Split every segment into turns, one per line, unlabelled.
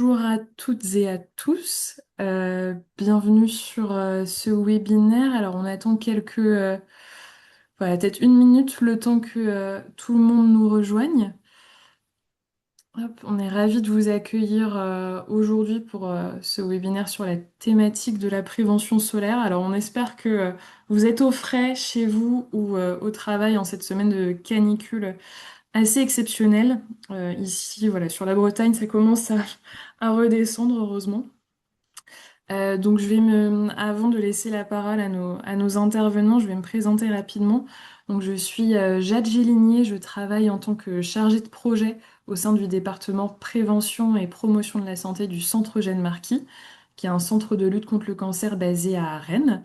Bonjour à toutes et à tous. Bienvenue sur ce webinaire. Alors, on attend voilà, peut-être une minute le temps que tout le monde nous rejoigne. Hop, on est ravis de vous accueillir aujourd'hui pour ce webinaire sur la thématique de la prévention solaire. Alors, on espère que vous êtes au frais chez vous ou au travail en cette semaine de canicule assez exceptionnelle. Ici, voilà, sur la Bretagne, ça commence à redescendre, heureusement. Donc avant de laisser la parole à nos intervenants, je vais me présenter rapidement. Donc je suis Jade Géligné, je travaille en tant que chargée de projet au sein du département prévention et promotion de la santé du Centre Eugène Marquis, qui est un centre de lutte contre le cancer basé à Rennes.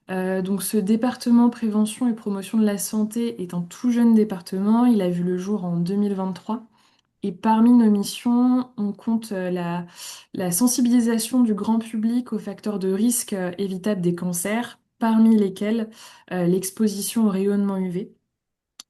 Donc ce département prévention et promotion de la santé est un tout jeune département, il a vu le jour en 2023. Et parmi nos missions, on compte la sensibilisation du grand public aux facteurs de risque évitables des cancers, parmi lesquels l'exposition au rayonnement UV.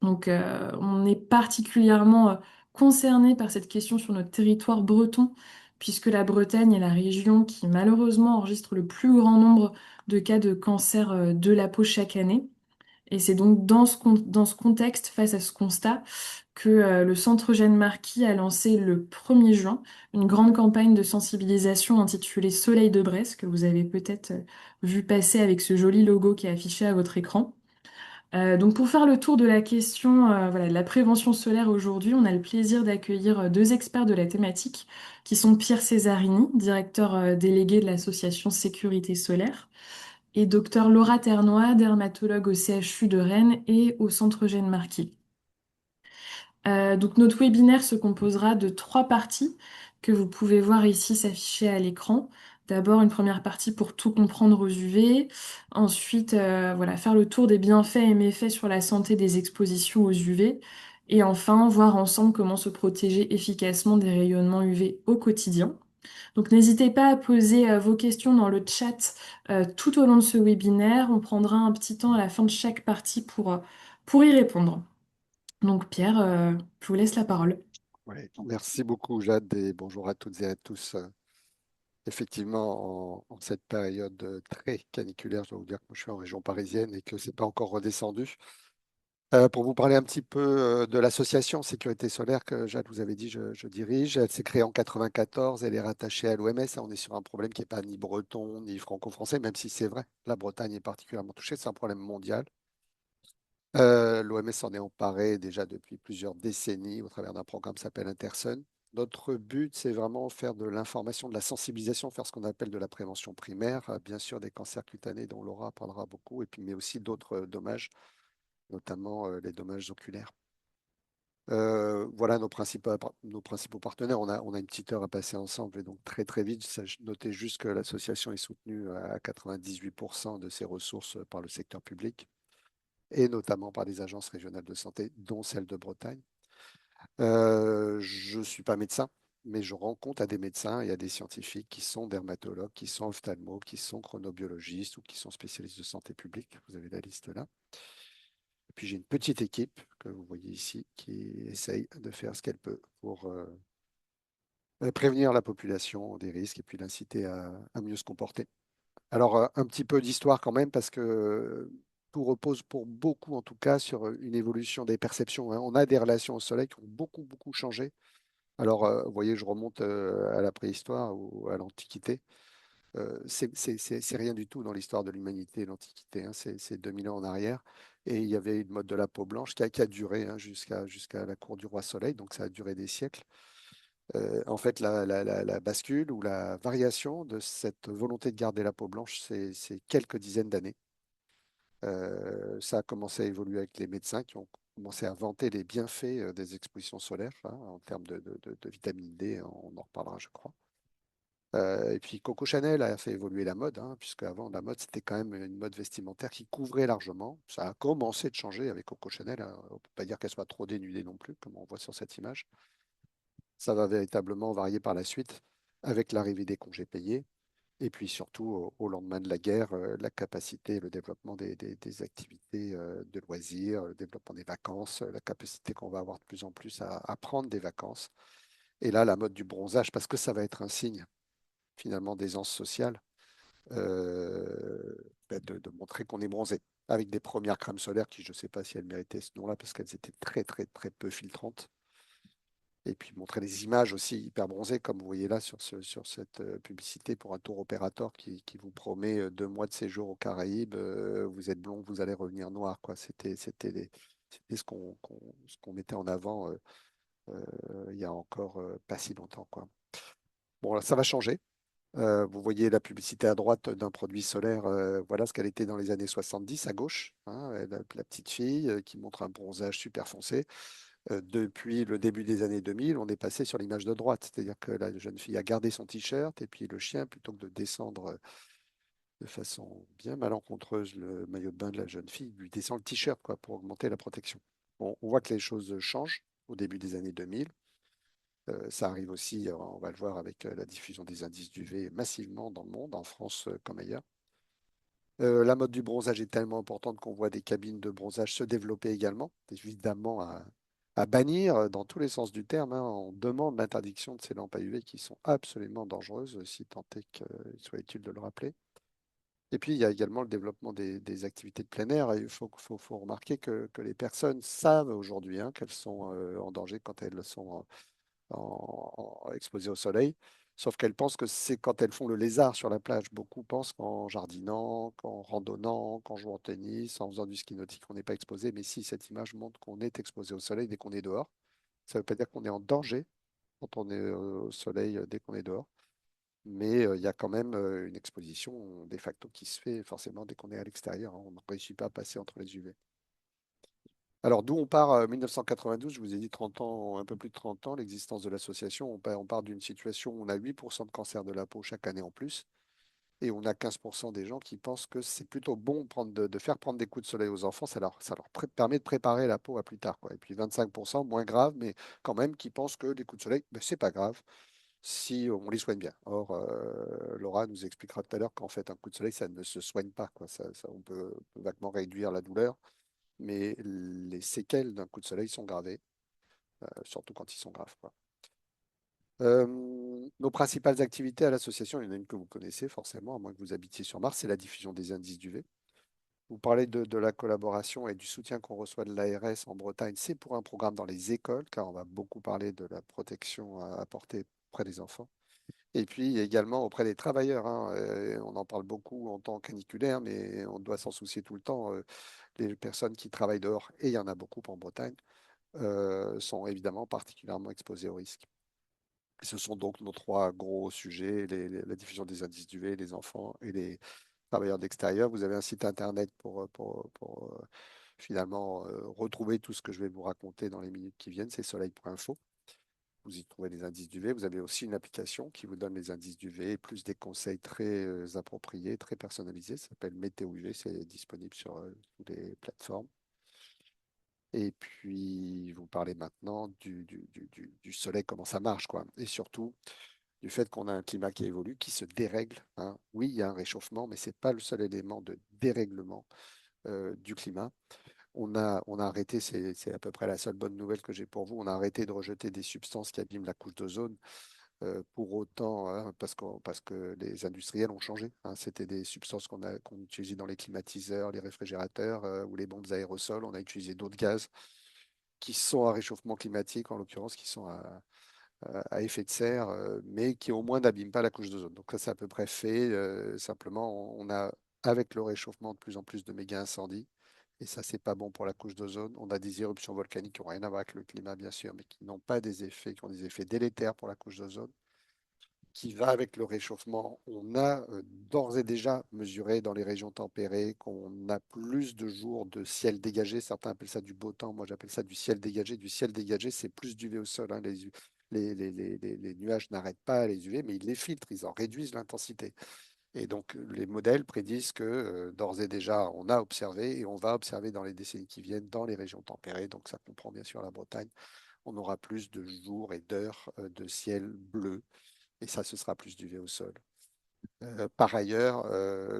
Donc, on est particulièrement concerné par cette question sur notre territoire breton, puisque la Bretagne est la région qui malheureusement enregistre le plus grand nombre de cas de cancer de la peau chaque année. Et c'est donc dans ce contexte, face à ce constat, que le Centre Eugène Marquis a lancé le 1er juin une grande campagne de sensibilisation intitulée Soleil de Brest, que vous avez peut-être vu passer avec ce joli logo qui est affiché à votre écran. Donc pour faire le tour de la question voilà, de la prévention solaire aujourd'hui, on a le plaisir d'accueillir deux experts de la thématique, qui sont Pierre Cesarini, directeur délégué de l'association Sécurité Solaire, et docteur Laura Ternois, dermatologue au CHU de Rennes et au Centre Eugène Marquis. Donc notre webinaire se composera de trois parties que vous pouvez voir ici s'afficher à l'écran. D'abord une première partie pour tout comprendre aux UV, ensuite voilà, faire le tour des bienfaits et méfaits sur la santé des expositions aux UV, et enfin voir ensemble comment se protéger efficacement des rayonnements UV au quotidien. Donc n'hésitez pas à poser vos questions dans le chat tout au long de ce webinaire. On prendra un petit temps à la fin de chaque partie pour y répondre. Donc Pierre, je vous laisse la parole.
Ouais, merci beaucoup, Jade, et bonjour à toutes et à tous. Effectivement, en cette période très caniculaire, je dois vous dire que moi, je suis en région parisienne et que c'est pas encore redescendu. Pour vous parler un petit peu de l'association Sécurité Solaire que Jade vous avait dit, je dirige. Elle s'est créée en 94, elle est rattachée à l'OMS. On est sur un problème qui n'est pas ni breton ni franco-français, même si c'est vrai, la Bretagne est particulièrement touchée, c'est un problème mondial. L'OMS s'en est emparé déjà depuis plusieurs décennies au travers d'un programme qui s'appelle Intersun. Notre but, c'est vraiment faire de l'information, de la sensibilisation, faire ce qu'on appelle de la prévention primaire, bien sûr des cancers cutanés dont Laura parlera beaucoup, et puis, mais aussi d'autres dommages, notamment les dommages oculaires. Voilà nos principaux partenaires. On a une petite heure à passer ensemble et donc très très vite, notez juste que l'association est soutenue à 98% de ses ressources par le secteur public et notamment par des agences régionales de santé, dont celle de Bretagne. Je ne suis pas médecin, mais je rends compte à des médecins et à des scientifiques qui sont dermatologues, qui sont ophtalmos, qui sont chronobiologistes ou qui sont spécialistes de santé publique. Vous avez la liste là. Et puis j'ai une petite équipe que vous voyez ici qui essaye de faire ce qu'elle peut pour prévenir la population des risques et puis l'inciter à mieux se comporter. Alors, un petit peu d'histoire quand même, parce que tout repose pour beaucoup, en tout cas, sur une évolution des perceptions, hein. On a des relations au soleil qui ont beaucoup, beaucoup changé. Alors, vous voyez, je remonte à la préhistoire ou à l'Antiquité. C'est rien du tout dans l'histoire de l'humanité, l'Antiquité, hein. C'est 2000 ans en arrière. Et il y avait une mode de la peau blanche qui a duré hein, jusqu'à la cour du roi Soleil, donc ça a duré des siècles. En fait, la bascule ou la variation de cette volonté de garder la peau blanche, c'est quelques dizaines d'années. Ça a commencé à évoluer avec les médecins qui ont commencé à vanter les bienfaits des expositions solaires hein, en termes de vitamine D, on en reparlera, je crois. Et puis Coco Chanel a fait évoluer la mode, hein, puisque avant la mode c'était quand même une mode vestimentaire qui couvrait largement. Ça a commencé de changer avec Coco Chanel, hein. On ne peut pas dire qu'elle soit trop dénudée non plus, comme on voit sur cette image. Ça va véritablement varier par la suite avec l'arrivée des congés payés et puis surtout au lendemain de la guerre, la capacité, le développement des activités de loisirs, le développement des vacances, la capacité qu'on va avoir de plus en plus à prendre des vacances Et là, la mode du bronzage, parce que ça va être un signe finalement d'aisance sociale, de montrer qu'on est bronzé, avec des premières crèmes solaires qui, je ne sais pas si elles méritaient ce nom-là, parce qu'elles étaient très, très, très peu filtrantes. Et puis montrer des images aussi hyper bronzées, comme vous voyez là sur cette publicité pour un tour opérateur qui vous promet 2 mois de séjour aux Caraïbes. Vous êtes blond, vous allez revenir noir, quoi. C'était ce qu'on mettait en avant il y a encore pas si longtemps, quoi. Bon, là, ça va changer. Vous voyez la publicité à droite d'un produit solaire, voilà ce qu'elle était dans les années 70 à gauche, hein, la petite fille qui montre un bronzage super foncé. Depuis le début des années 2000, on est passé sur l'image de droite, c'est-à-dire que la jeune fille a gardé son t-shirt et puis le chien, plutôt que de descendre de façon bien malencontreuse le maillot de bain de la jeune fille, lui descend le t-shirt quoi, pour augmenter la protection. Bon, on voit que les choses changent au début des années 2000. Ça arrive aussi, on va le voir avec la diffusion des indices d'UV massivement dans le monde, en France comme ailleurs. La mode du bronzage est tellement importante qu'on voit des cabines de bronzage se développer également, évidemment à bannir dans tous les sens du terme, hein. On demande l'interdiction de ces lampes à UV qui sont absolument dangereuses, si tant est qu'il soit utile de le rappeler. Et puis, il y a également le développement des activités de plein air. Il faut remarquer que les personnes savent aujourd'hui hein, qu'elles sont en danger quand elles sont exposées au soleil. Sauf qu'elles pensent que c'est quand elles font le lézard sur la plage. Beaucoup pensent qu'en jardinant, qu'en randonnant, qu'en jouant au tennis, en faisant du ski nautique, on n'est pas exposé. Mais si cette image montre qu'on est exposé au soleil dès qu'on est dehors, ça ne veut pas dire qu'on est en danger quand on est au soleil dès qu'on est dehors. Mais il y a quand même une exposition de facto qui se fait forcément dès qu'on est à l'extérieur, hein. On ne réussit pas à passer entre les UV. Alors, d'où on part 1992, je vous ai dit 30 ans, un peu plus de 30 ans, l'existence de l'association. On part d'une situation où on a 8% de cancer de la peau chaque année en plus, et on a 15% des gens qui pensent que c'est plutôt bon de faire prendre des coups de soleil aux enfants, ça leur permet de préparer la peau à plus tard, quoi. Et puis 25%, moins grave, mais quand même, qui pensent que les coups de soleil, ben, c'est pas grave si on les soigne bien. Or, Laura nous expliquera tout à l'heure qu'en fait, un coup de soleil, ça ne se soigne pas, quoi. On peut vaguement réduire la douleur mais les séquelles d'un coup de soleil sont gravées, surtout quand ils sont graves, quoi. Nos principales activités à l'association, il y en a une que vous connaissez forcément, à moins que vous habitiez sur Mars, c'est la diffusion des indices d'UV. Vous parlez de la collaboration et du soutien qu'on reçoit de l'ARS en Bretagne. C'est pour un programme dans les écoles, car on va beaucoup parler de la protection à apporter auprès des enfants. Et puis également auprès des travailleurs, hein. On en parle beaucoup en temps caniculaire, mais on doit s'en soucier tout le temps. Les personnes qui travaillent dehors, et il y en a beaucoup en Bretagne, sont évidemment particulièrement exposées au risque. Et ce sont donc nos trois gros sujets, la diffusion des indices d'UV, les enfants et les travailleurs d'extérieur. Vous avez un site internet pour finalement retrouver tout ce que je vais vous raconter dans les minutes qui viennent, c'est soleil.info. Vous y trouvez les indices d'UV. Vous avez aussi une application qui vous donne les indices d'UV, plus des conseils très appropriés, très personnalisés. Ça s'appelle Météo UV, c'est disponible sur toutes les plateformes. Et puis, vous parlez maintenant du soleil, comment ça marche, quoi. Et surtout, du fait qu'on a un climat qui évolue, qui se dérègle, hein. Oui, il y a un réchauffement, mais ce n'est pas le seul élément de dérèglement du climat. On a arrêté, c'est à peu près la seule bonne nouvelle que j'ai pour vous, on a arrêté de rejeter des substances qui abîment la couche d'ozone. Pour autant, hein, parce que les industriels ont changé, hein. C'était des substances qu'on utilisait dans les climatiseurs, les réfrigérateurs ou les bombes aérosols. On a utilisé d'autres gaz qui sont à réchauffement climatique, en l'occurrence, qui sont à effet de serre, mais qui au moins n'abîment pas la couche d'ozone. Donc ça, c'est à peu près fait. Simplement, on a, avec le réchauffement, de plus en plus de méga incendies. Et ça, c'est pas bon pour la couche d'ozone. On a des éruptions volcaniques qui n'ont rien à voir avec le climat, bien sûr, mais qui n'ont pas des effets, qui ont des effets délétères pour la couche d'ozone qui va avec le réchauffement. On a d'ores et déjà mesuré dans les régions tempérées qu'on a plus de jours de ciel dégagé. Certains appellent ça du beau temps, moi j'appelle ça du ciel dégagé. Du ciel dégagé, c'est plus d'UV au sol, hein. Les nuages n'arrêtent pas les UV, mais ils les filtrent, ils en réduisent l'intensité. Et donc les modèles prédisent que d'ores et déjà, on a observé et on va observer dans les décennies qui viennent dans les régions tempérées. Donc ça comprend bien sûr la Bretagne. On aura plus de jours et d'heures de ciel bleu et ça, ce sera plus d'UV au sol. Par ailleurs,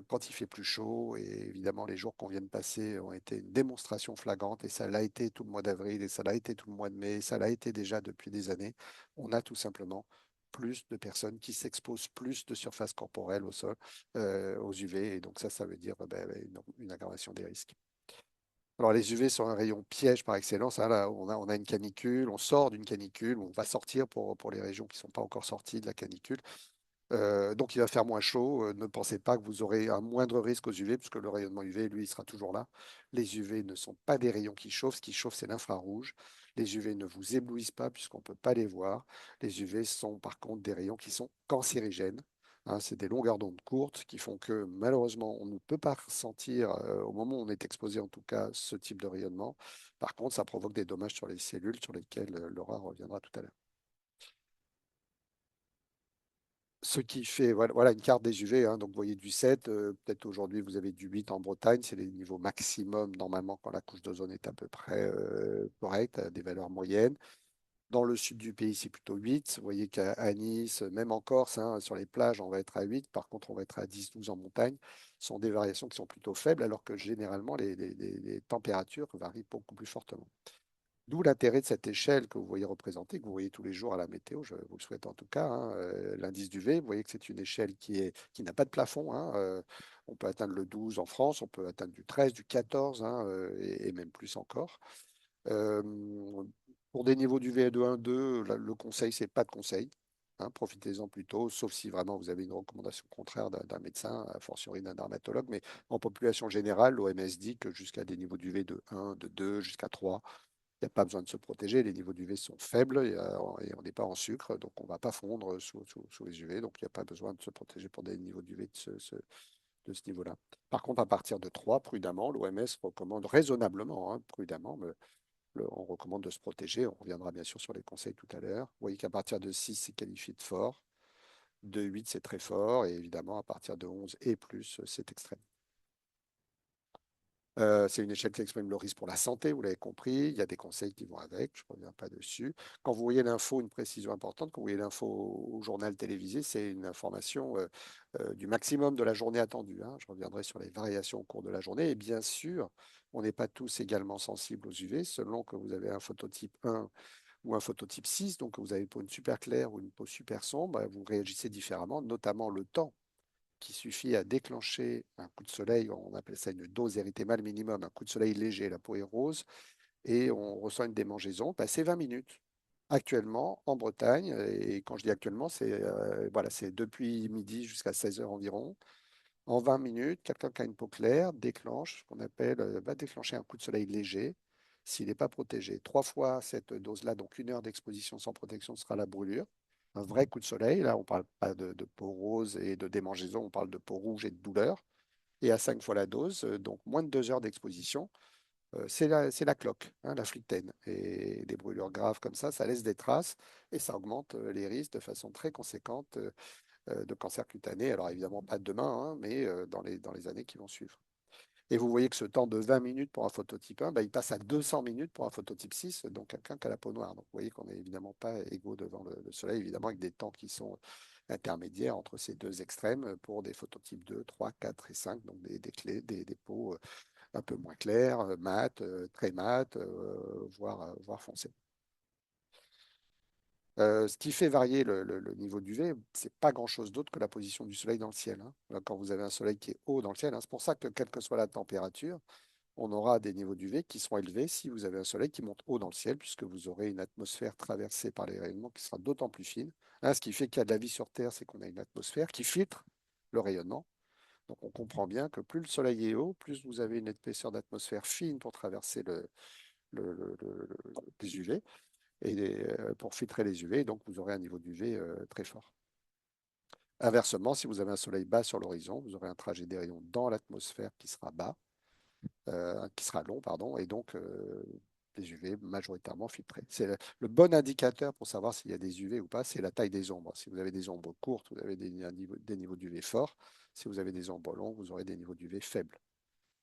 quand il fait plus chaud, et évidemment les jours qu'on vient de passer ont été une démonstration flagrante, et ça l'a été tout le mois d'avril, et ça l'a été tout le mois de mai, et ça l'a été déjà depuis des années, on a tout simplement plus de personnes qui s'exposent plus de surface corporelle au sol, aux UV, et donc ça veut dire une aggravation des risques. Alors les UV sont un rayon piège par excellence, hein. Là, on a une canicule, on sort d'une canicule, on va sortir pour les régions qui ne sont pas encore sorties de la canicule. Donc il va faire moins chaud. Ne pensez pas que vous aurez un moindre risque aux UV, puisque le rayonnement UV, lui, il sera toujours là. Les UV ne sont pas des rayons qui chauffent. Ce qui chauffe, c'est l'infrarouge. Les UV ne vous éblouissent pas, puisqu'on ne peut pas les voir. Les UV sont par contre des rayons qui sont cancérigènes. Hein, c'est des longueurs d'onde courtes qui font que malheureusement, on ne peut pas ressentir, au moment où on est exposé en tout cas, ce type de rayonnement. Par contre, ça provoque des dommages sur les cellules sur lesquelles Laura reviendra tout à l'heure. Ce qui fait voilà une carte des UV, hein. Donc, vous voyez du 7, peut-être aujourd'hui vous avez du 8 en Bretagne, c'est les niveaux maximum normalement quand la couche d'ozone est à peu près correcte, à des valeurs moyennes. Dans le sud du pays, c'est plutôt 8. Vous voyez qu'à Nice, même en Corse, hein, sur les plages, on va être à 8. Par contre, on va être à 10, 12 en montagne. Ce sont des variations qui sont plutôt faibles, alors que généralement, les températures varient beaucoup plus fortement. D'où l'intérêt de cette échelle que vous voyez représentée, que vous voyez tous les jours à la météo, je vous le souhaite en tout cas, hein, l'indice du V. Vous voyez que c'est une échelle qui n'a pas de plafond, hein. On peut atteindre le 12 en France, on peut atteindre du 13, du 14, hein, et même plus encore. Euh, pour des niveaux du V de 1, 2, le conseil, c'est pas de conseil. Hein, profitez-en plutôt, sauf si vraiment vous avez une recommandation contraire d'un médecin, a fortiori d'un dermatologue. Mais en population générale, l'OMS dit que jusqu'à des niveaux d'UV de 1, de 2, jusqu'à 3, il n'y a pas besoin de se protéger. Les niveaux d'UV sont faibles et on n'est pas en sucre, donc on ne va pas fondre sous les UV. Donc il n'y a pas besoin de se protéger pour des niveaux d'UV de ce niveau-là. Par contre, à partir de 3, prudemment, l'OMS recommande raisonnablement, hein, prudemment, mais on recommande de se protéger. On reviendra bien sûr sur les conseils tout à l'heure. Vous voyez qu'à partir de 6, c'est qualifié de fort. De 8, c'est très fort. Et évidemment, à partir de 11 et plus, c'est extrême. C'est une échelle qui exprime le risque pour la santé, vous l'avez compris. Il y a des conseils qui vont avec, je ne reviens pas dessus. Quand vous voyez l'info, une précision importante, quand vous voyez l'info au journal télévisé, c'est une information du maximum de la journée attendue, hein. Je reviendrai sur les variations au cours de la journée. Et bien sûr, on n'est pas tous également sensibles aux UV, selon que vous avez un phototype 1 ou un phototype 6, donc vous avez une peau super claire ou une peau super sombre, bah, vous réagissez différemment, notamment le temps qui suffit à déclencher un coup de soleil, on appelle ça une dose érythémale minimum, un coup de soleil léger, la peau est rose, et on ressent une démangeaison, bah, c'est 20 minutes. Actuellement, en Bretagne, et quand je dis actuellement, c'est voilà, c'est depuis midi jusqu'à 16 heures environ. En 20 minutes, quelqu'un qui a une peau claire déclenche ce qu'on appelle, va déclencher un coup de soleil léger s'il n'est pas protégé. 3 fois cette dose-là, donc 1 heure d'exposition sans protection sera la brûlure. Un vrai coup de soleil, là on ne parle pas de peau rose et de démangeaison, on parle de peau rouge et de douleur. Et à 5 fois la dose, donc moins de 2 heures d'exposition, c'est la cloque, hein, la flictène. Et des brûlures graves comme ça laisse des traces et ça augmente les risques de façon très conséquente de cancer cutané. Alors évidemment pas demain, hein, mais dans les années qui vont suivre. Et vous voyez que ce temps de 20 minutes pour un phototype 1, bah, il passe à 200 minutes pour un phototype 6, donc quelqu'un qui a la peau noire. Donc vous voyez qu'on n'est évidemment pas égaux devant le soleil, évidemment avec des temps qui sont intermédiaires entre ces deux extrêmes pour des phototypes 2, 3, 4 et 5, donc des peaux un peu moins claires, mates, très mates, voire foncées. Ce qui fait varier le niveau d'UV, c'est pas grand-chose d'autre que la position du soleil dans le ciel, hein. Quand vous avez un soleil qui est haut dans le ciel, hein, c'est pour ça que quelle que soit la température, on aura des niveaux d'UV qui seront élevés si vous avez un soleil qui monte haut dans le ciel, puisque vous aurez une atmosphère traversée par les rayonnements qui sera d'autant plus fine. Hein, ce qui fait qu'il y a de la vie sur Terre, c'est qu'on a une atmosphère qui filtre le rayonnement. Donc on comprend bien que plus le soleil est haut, plus vous avez une épaisseur d'atmosphère fine pour traverser les UV et pour filtrer les UV, donc vous aurez un niveau d'UV très fort. Inversement, si vous avez un soleil bas sur l'horizon, vous aurez un trajet des rayons dans l'atmosphère qui sera bas, qui sera long, pardon, et donc les UV majoritairement filtrés. C'est le bon indicateur pour savoir s'il y a des UV ou pas, c'est la taille des ombres. Si vous avez des ombres courtes, vous avez des niveaux d'UV forts. Si vous avez des ombres longues, vous aurez des niveaux d'UV faibles.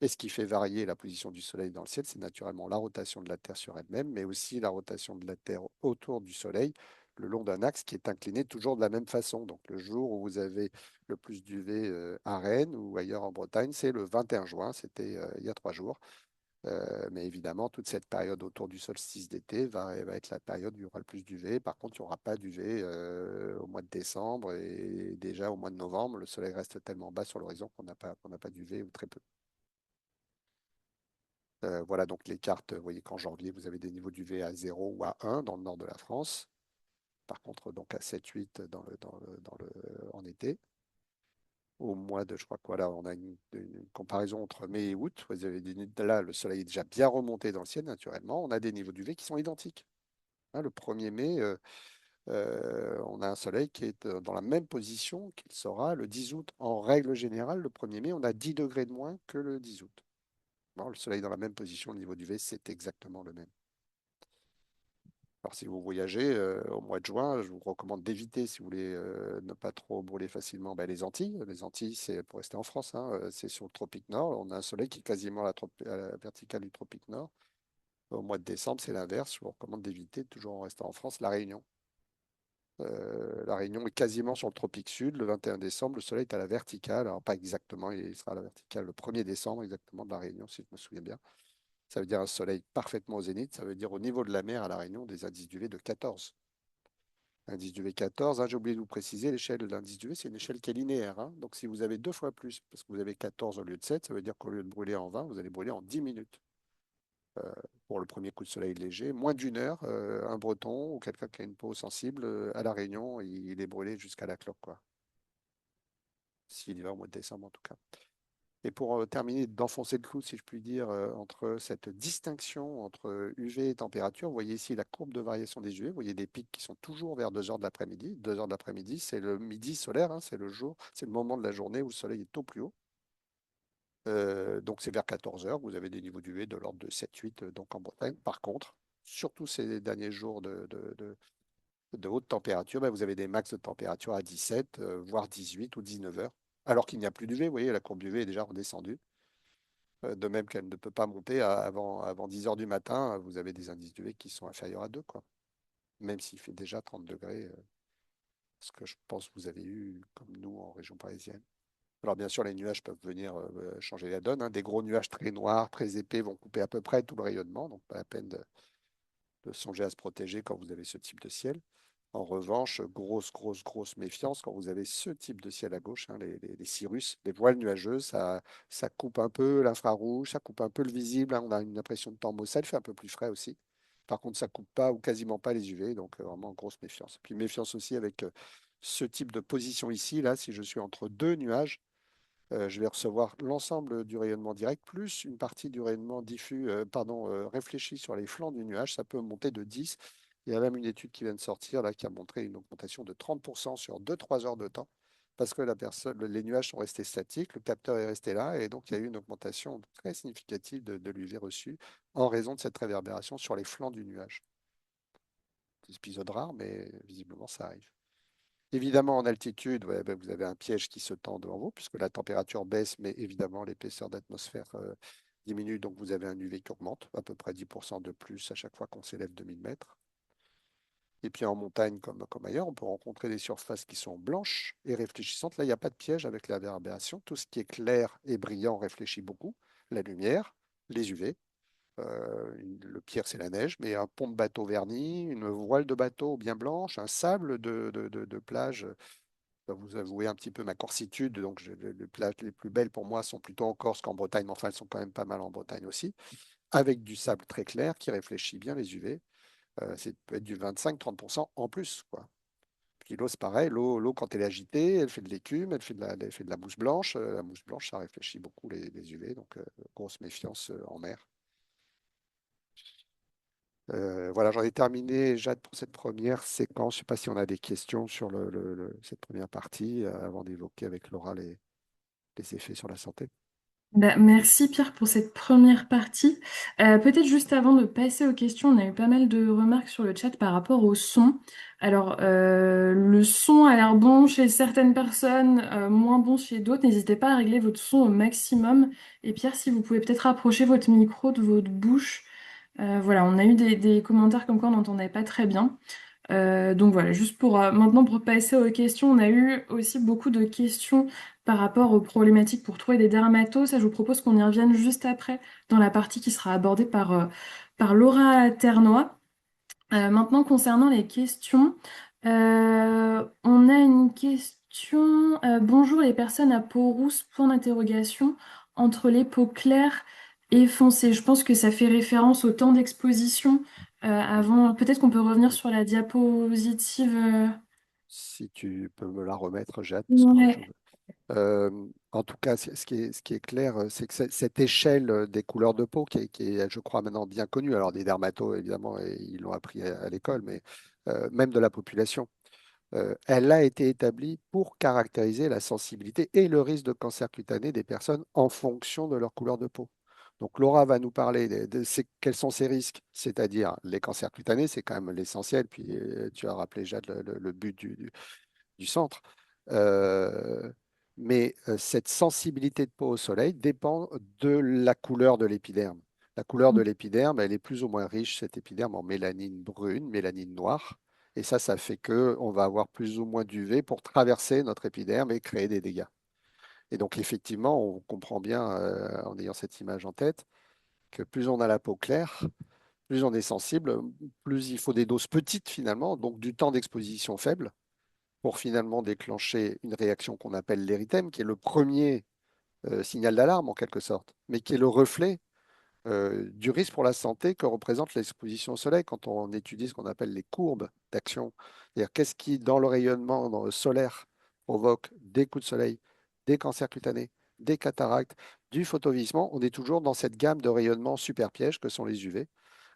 Et ce qui fait varier la position du Soleil dans le ciel, c'est naturellement la rotation de la Terre sur elle-même, mais aussi la rotation de la Terre autour du Soleil, le long d'un axe qui est incliné toujours de la même façon. Donc le jour où vous avez le plus d'UV à Rennes ou ailleurs en Bretagne, c'est le 21 juin, c'était il y a 3 jours. Mais évidemment, toute cette période autour du solstice d'été va être la période où il y aura le plus d'UV. Par contre, il n'y aura pas d'UV au mois de décembre et déjà au mois de novembre, le soleil reste tellement bas sur l'horizon qu'on n'a pas d'UV ou très peu. Voilà donc les cartes. Vous voyez qu'en janvier, vous avez des niveaux d'UV à 0 ou à 1 dans le nord de la France. Par contre, donc à 7, 8 en été. Au mois de, je crois que voilà, on a une comparaison entre mai et août. Vous avez là, le soleil est déjà bien remonté dans le ciel, naturellement. On a des niveaux d'UV qui sont identiques. Hein, le 1er mai, on a un soleil qui est dans la même position qu'il sera le 10 août. En règle générale, le 1er mai, on a 10 degrés de moins que le 10 août. Bon, le soleil est dans la même position, le niveau d'UV, c'est exactement le même. Alors, si vous voyagez au mois de juin, je vous recommande d'éviter, si vous voulez ne pas trop brûler facilement, ben, les Antilles. Les Antilles, c'est pour rester en France, hein, c'est sur le tropique nord. On a un soleil qui est quasiment à la verticale du tropique nord. Au mois de décembre, c'est l'inverse. Je vous recommande d'éviter, toujours en restant en France, la Réunion. La Réunion est quasiment sur le tropique sud. Le 21 décembre, le soleil est à la verticale. Alors, pas exactement, il sera à la verticale le 1er décembre, exactement, de la Réunion, si je me souviens bien. Ça veut dire un soleil parfaitement au zénith. Ça veut dire au niveau de la mer à La Réunion, des indices d'UV de 14. Indice d'UV 14, hein, j'ai oublié de vous préciser, l'échelle de l'indice d'UV, c'est une échelle qui est linéaire. Hein. Donc si vous avez 2 fois plus, parce que vous avez 14 au lieu de 7, ça veut dire qu'au lieu de brûler en 20, vous allez brûler en 10 minutes. Pour le premier coup de soleil léger, moins d'1 heure, un Breton ou quelqu'un qui a une peau sensible à La Réunion, il est brûlé jusqu'à la cloque, quoi. S'il y va au mois de décembre en tout cas. Et pour terminer d'enfoncer le clou, si je puis dire, entre cette distinction entre UV et température, vous voyez ici la courbe de variation des UV. Vous voyez des pics qui sont toujours vers 2 heures de l'après-midi. 2 heures de l'après-midi, c'est le midi solaire, hein, c'est le jour, c'est le moment de la journée où le soleil est au plus haut. Donc c'est vers 14 heures, vous avez des niveaux d'UV de l'ordre de 7-8 donc en Bretagne. Par contre, surtout ces derniers jours de haute température, ben, vous avez des max de température à 17, voire 18 ou 19 heures, alors qu'il n'y a plus d'UV. Vous voyez, la courbe d'UV est déjà redescendue. De même qu'elle ne peut pas monter avant 10 heures du matin, vous avez des indices d'UV qui sont inférieurs à 2, quoi. Même s'il fait déjà 30 degrés, ce que je pense que vous avez eu comme nous en région parisienne. Alors bien sûr, les nuages peuvent venir changer la donne, hein. Des gros nuages très noirs, très épais vont couper à peu près tout le rayonnement, donc pas la peine de songer à se protéger quand vous avez ce type de ciel. En revanche, grosse méfiance quand vous avez ce type de ciel à gauche, hein, les cirrus, les voiles nuageuses, ça coupe un peu l'infrarouge, ça coupe un peu le visible, hein, on a une impression de temps maussade, il fait un peu plus frais aussi. Par contre, ça coupe pas ou quasiment pas les UV, donc vraiment grosse méfiance. Puis méfiance aussi avec ce type de position ici, là, si je suis entre deux nuages, je vais recevoir l'ensemble du rayonnement direct plus une partie du rayonnement diffus, réfléchi sur les flancs du nuage. Ça peut monter de 10. Il y a même une étude qui vient de sortir là, qui a montré une augmentation de 30% sur 2-3 heures de temps parce que les nuages sont restés statiques, le capteur est resté là et donc il y a eu une augmentation très significative de l'UV reçu en raison de cette réverbération sur les flancs du nuage. C'est un épisode rare, mais visiblement ça arrive. Évidemment, en altitude, ouais, ben, vous avez un piège qui se tend devant vous, puisque la température baisse, mais évidemment, l'épaisseur d'atmosphère diminue, donc vous avez un UV qui augmente, à peu près 10% de plus à chaque fois qu'on s'élève de 1000 mètres. Et puis en montagne, comme ailleurs, on peut rencontrer des surfaces qui sont blanches et réfléchissantes. Là, il n'y a pas de piège avec la réverbération. Tout ce qui est clair et brillant réfléchit beaucoup. La lumière, les UV. Le pire, c'est la neige, mais un pont de bateau verni, une voile de bateau bien blanche, un sable de plage. Je dois vous avouer un petit peu ma corsitude. Donc, les plages les plus belles pour moi sont plutôt en Corse qu'en Bretagne, mais enfin, elles sont quand même pas mal en Bretagne aussi, avec du sable très clair qui réfléchit bien les UV. C'est peut être du 25-30% en plus, quoi. Puis l'eau, c'est pareil. L'eau, quand elle est agitée, elle fait de l'écume, elle fait de la mousse blanche. La mousse blanche, ça réfléchit beaucoup les UV, donc grosse méfiance en mer. Voilà, j'en ai terminé, Jade, pour cette première séquence. Je ne sais pas si on a des questions sur cette première partie avant d'évoquer avec Laura les effets sur la santé.
Bah, merci Pierre pour cette première partie. Peut-être juste avant de passer aux questions, on a eu pas mal de remarques sur le chat par rapport au son. Alors, le son a l'air bon chez certaines personnes, moins bon chez d'autres. N'hésitez pas à régler votre son au maximum. Et Pierre, si vous pouvez peut-être rapprocher votre micro de votre bouche. Voilà, on a eu des commentaires comme quoi on n'entendait pas très bien. Donc voilà, juste pour maintenant pour passer aux questions, on a eu aussi beaucoup de questions par rapport aux problématiques pour trouver des dermatos. Ça, je vous propose qu'on y revienne juste après dans la partie qui sera abordée par Laura Ternois. Maintenant, concernant les questions, on a une question. Bonjour les personnes à peau rousse, point d'interrogation, entre les peaux claires et foncées. Je pense que ça fait référence au temps d'exposition.
Oui.
Avant, peut-être qu'on peut revenir
Oui.
sur la diapositive.
Si tu peux me la remettre, j'ai hâte, parce que moi,
Ouais.
en tout cas, ce qui est clair, c'est que cette échelle des couleurs de peau, qui est, je crois, maintenant bien connue, alors des dermatos, évidemment, et ils l'ont appris à l'école, mais même de la population, elle a été établie pour caractériser la sensibilité et le risque de cancer cutané des personnes en fonction de leur couleur de peau. Donc Laura va nous parler quels sont ces risques, c'est-à-dire les cancers cutanés, c'est quand même l'essentiel, puis tu as rappelé, Jade, le but du centre. Euh, mais cette sensibilité de peau au soleil dépend de la couleur de l'épiderme. La couleur de l'épiderme, elle est plus ou moins riche, cet épiderme, en mélanine brune, mélanine noire. Et ça fait que on va avoir plus ou moins d'UV pour traverser notre épiderme et créer des dégâts. Et donc, effectivement, on comprend bien, en ayant cette image en tête, que plus on a la peau claire, plus on est sensible, plus il faut des doses petites finalement, donc du temps d'exposition faible pour finalement déclencher une réaction qu'on appelle l'érythème, qui est le premier signal d'alarme en quelque sorte, mais qui est le reflet du risque pour la santé que représente l'exposition au soleil quand on étudie ce qu'on appelle les courbes d'action. C'est-à-dire qu'est-ce qui, dans le rayonnement solaire, provoque des coups de soleil, des cancers cutanés, des cataractes, du photovieillissement. On est toujours dans cette gamme de rayonnements super pièges que sont les UV.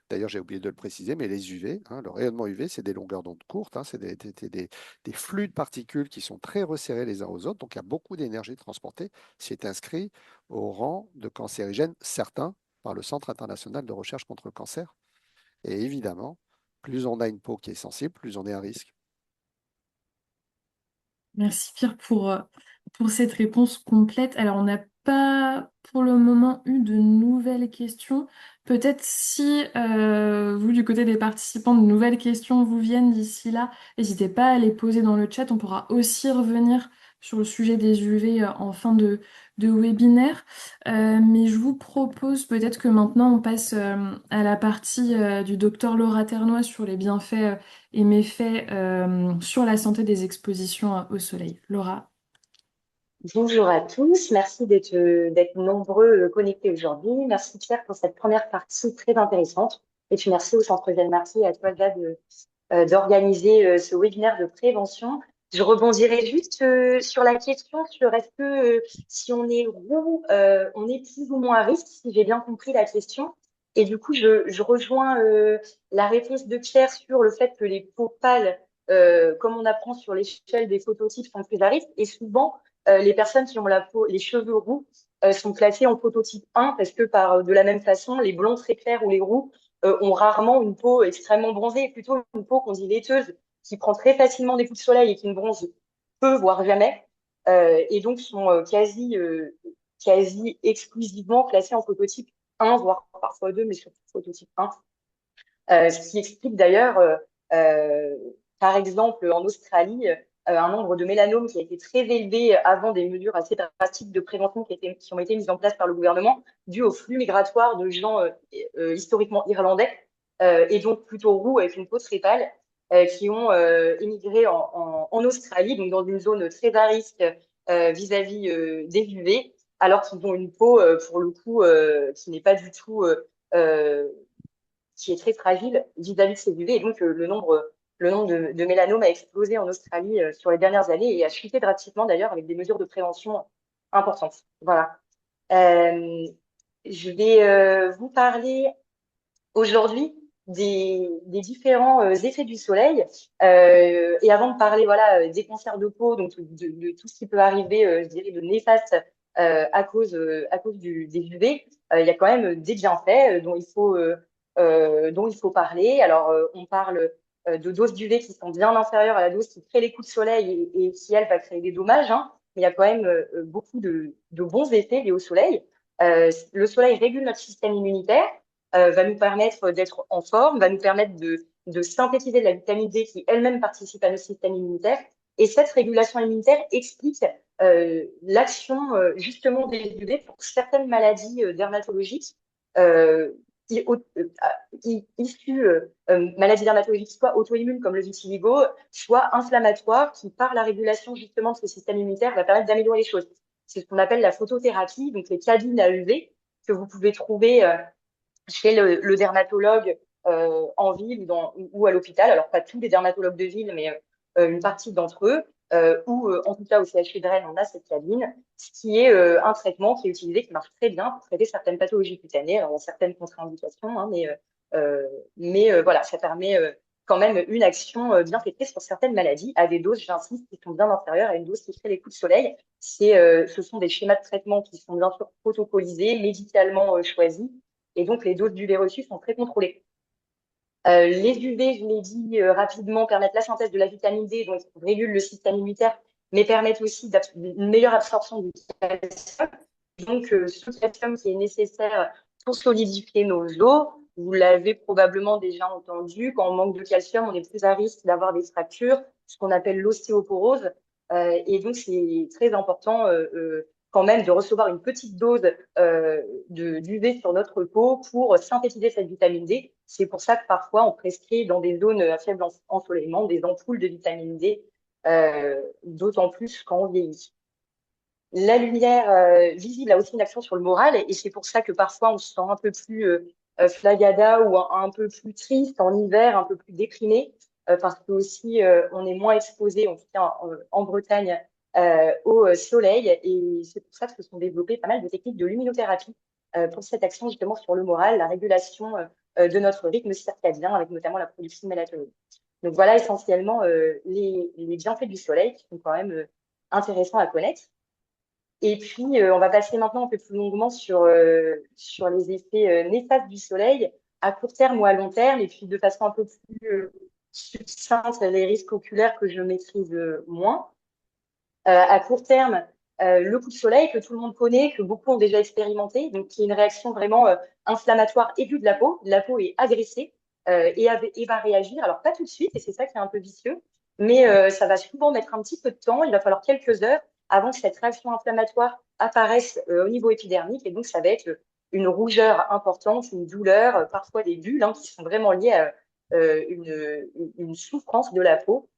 D'ailleurs, j'ai oublié de le préciser, mais les UV, le rayonnement UV, c'est des longueurs d'onde courtes, c'est des flux de particules qui sont très resserrés les uns aux autres, donc il y a beaucoup d'énergie transportée. C'est inscrit au rang de cancérigènes certains par le Centre international de recherche contre le cancer. Et évidemment, plus on a une peau qui est sensible, plus on est à risque.
Merci Pierre pour cette réponse complète. Alors, on n'a pas pour le moment eu de nouvelles questions. Peut-être si vous, du côté des participants, de nouvelles questions vous viennent d'ici là, n'hésitez pas à les poser dans le chat. On pourra aussi revenir sur le sujet des UV en fin de webinaire. Mais je vous propose peut-être que maintenant on passe à la partie du docteur Laura Ternois sur les bienfaits et méfaits sur la santé des expositions au soleil. Laura.
Bonjour à tous, merci d'être nombreux connectés aujourd'hui. Merci Pierre pour cette première partie très intéressante. Et puis merci au Centre Jeanne Marty et à toi Jade d'organiser ce webinaire de prévention. Je rebondirai juste sur la question sur est-ce que si on est roux, on est plus ou moins à risque, si j'ai bien compris la question. Et du coup, je rejoins la réponse de Pierre sur le fait que les peaux pâles, comme on apprend sur l'échelle des phototypes, sont plus à risque. Et souvent, les personnes qui ont la peau, les cheveux roux, sont classées en phototype 1 parce que de la même façon, les blonds très clairs ou les roux ont rarement une peau extrêmement bronzée, plutôt une peau qu'on dit laiteuse, qui prend très facilement des coups de soleil et qui ne bronze peu, voire jamais, et donc sont quasi exclusivement classées en phototype 1, voire parfois 2, mais surtout phototype 1. Ce qui explique d'ailleurs, euh, par exemple, en Australie, un nombre de mélanomes qui a été très élevé avant des mesures assez drastiques de prévention qui ont été mises en place par le gouvernement, dû au flux migratoire de gens historiquement irlandais, et donc plutôt roux avec une peau très pâle, qui ont émigré en Australie, donc dans une zone très à risque vis-à-vis des UV, alors qu'ils ont une peau, pour le coup, qui n'est pas du tout qui est très fragile vis-à-vis de ces UV. Et donc, le nombre de mélanomes a explosé en Australie sur les dernières années et a chuté drastiquement d'ailleurs avec des mesures de prévention importantes. Voilà. Euh, je vais vous parler aujourd'hui des différents effets du soleil. Et avant de parler voilà, des cancers de peau, donc de tout ce qui peut arriver, je dirais, de néfaste à cause des UV, il y a quand même des bienfaits dont il faut parler. Alors, on parle de doses d'UV qui sont bien inférieures à la dose qui crée les coups de soleil et qui, elle, va créer des dommages. Hein. Mais il y a quand même beaucoup de bons effets liés au soleil. Le soleil régule notre système immunitaire, va nous permettre d'être en forme, va nous permettre de synthétiser de la vitamine D qui elle-même participe à notre système immunitaire. Et cette régulation immunitaire explique l'action justement des UV pour certaines maladies dermatologiques euh, qui, issues maladies dermatologiques soit auto-immunes comme le vitiligo, soit inflammatoires qui, par la régulation justement de ce système immunitaire, va permettre d'améliorer les choses. C'est ce qu'on appelle la photothérapie, donc les cabines à UV que vous pouvez trouver chez le dermatologue en ville ou à l'hôpital. Alors, pas tous les dermatologues de ville, mais une partie d'entre eux, ou en tout cas au CHU de Rennes, on a cette cabine, ce qui est un traitement qui est utilisé, qui marche très bien pour traiter certaines pathologies cutanées. Alors, il y a certaines contre-indications, hein, mais voilà, ça permet quand même une action bien faite sur certaines maladies, à des doses, j'insiste, qui sont bien inférieures à une dose qui fait les coups de soleil. Ce sont des schémas de traitement qui sont bien sûr protocolisés, médicalement choisis, et donc les doses d'UV reçues sont très contrôlées. Les UV, je l'ai dit rapidement, permettent la synthèse de la vitamine D, donc régulent le système immunitaire, mais permettent aussi une meilleure absorption du calcium. Donc, ce calcium qui est nécessaire pour solidifier nos os, vous l'avez probablement déjà entendu, quand on manque de calcium, on est plus à risque d'avoir des fractures, ce qu'on appelle l'ostéoporose. Et donc, c'est très important quand même de recevoir une petite dose d'UV sur notre peau pour synthétiser cette vitamine D. C'est pour ça que parfois on prescrit dans des zones à faible ensoleillement des ampoules de vitamine D, d'autant plus quand on vieillit. La lumière visible a aussi une action sur le moral et c'est pour ça que parfois on se sent un peu plus flagada ou un peu plus triste en hiver, un peu plus déprimé, parce que aussi on est moins exposé, en tout cas en Bretagne, au soleil. Et c'est pour ça que se sont développées pas mal de techniques de luminothérapie pour cette action justement sur le moral, la régulation de notre rythme circadien, avec notamment la production de mélatonine. Donc voilà essentiellement les bienfaits du soleil qui sont quand même intéressants à connaître. Et puis, on va passer maintenant un peu plus longuement sur les effets néfastes du soleil à court terme ou à long terme, et puis de façon un peu plus succincte, les risques oculaires que je maîtrise moins. À court terme, le coup de soleil que tout le monde connaît, que beaucoup ont déjà expérimenté, donc qui est une réaction vraiment inflammatoire aiguë de la peau. La peau est agressée et va réagir. Alors, pas tout de suite, et c'est ça qui est un peu vicieux, mais ça va souvent mettre un petit peu de temps. Il va falloir quelques heures avant que cette réaction inflammatoire apparaisse au niveau épidermique. Et donc, ça va être une rougeur importante, une douleur, parfois des bulles qui sont vraiment liées à une souffrance de la peau.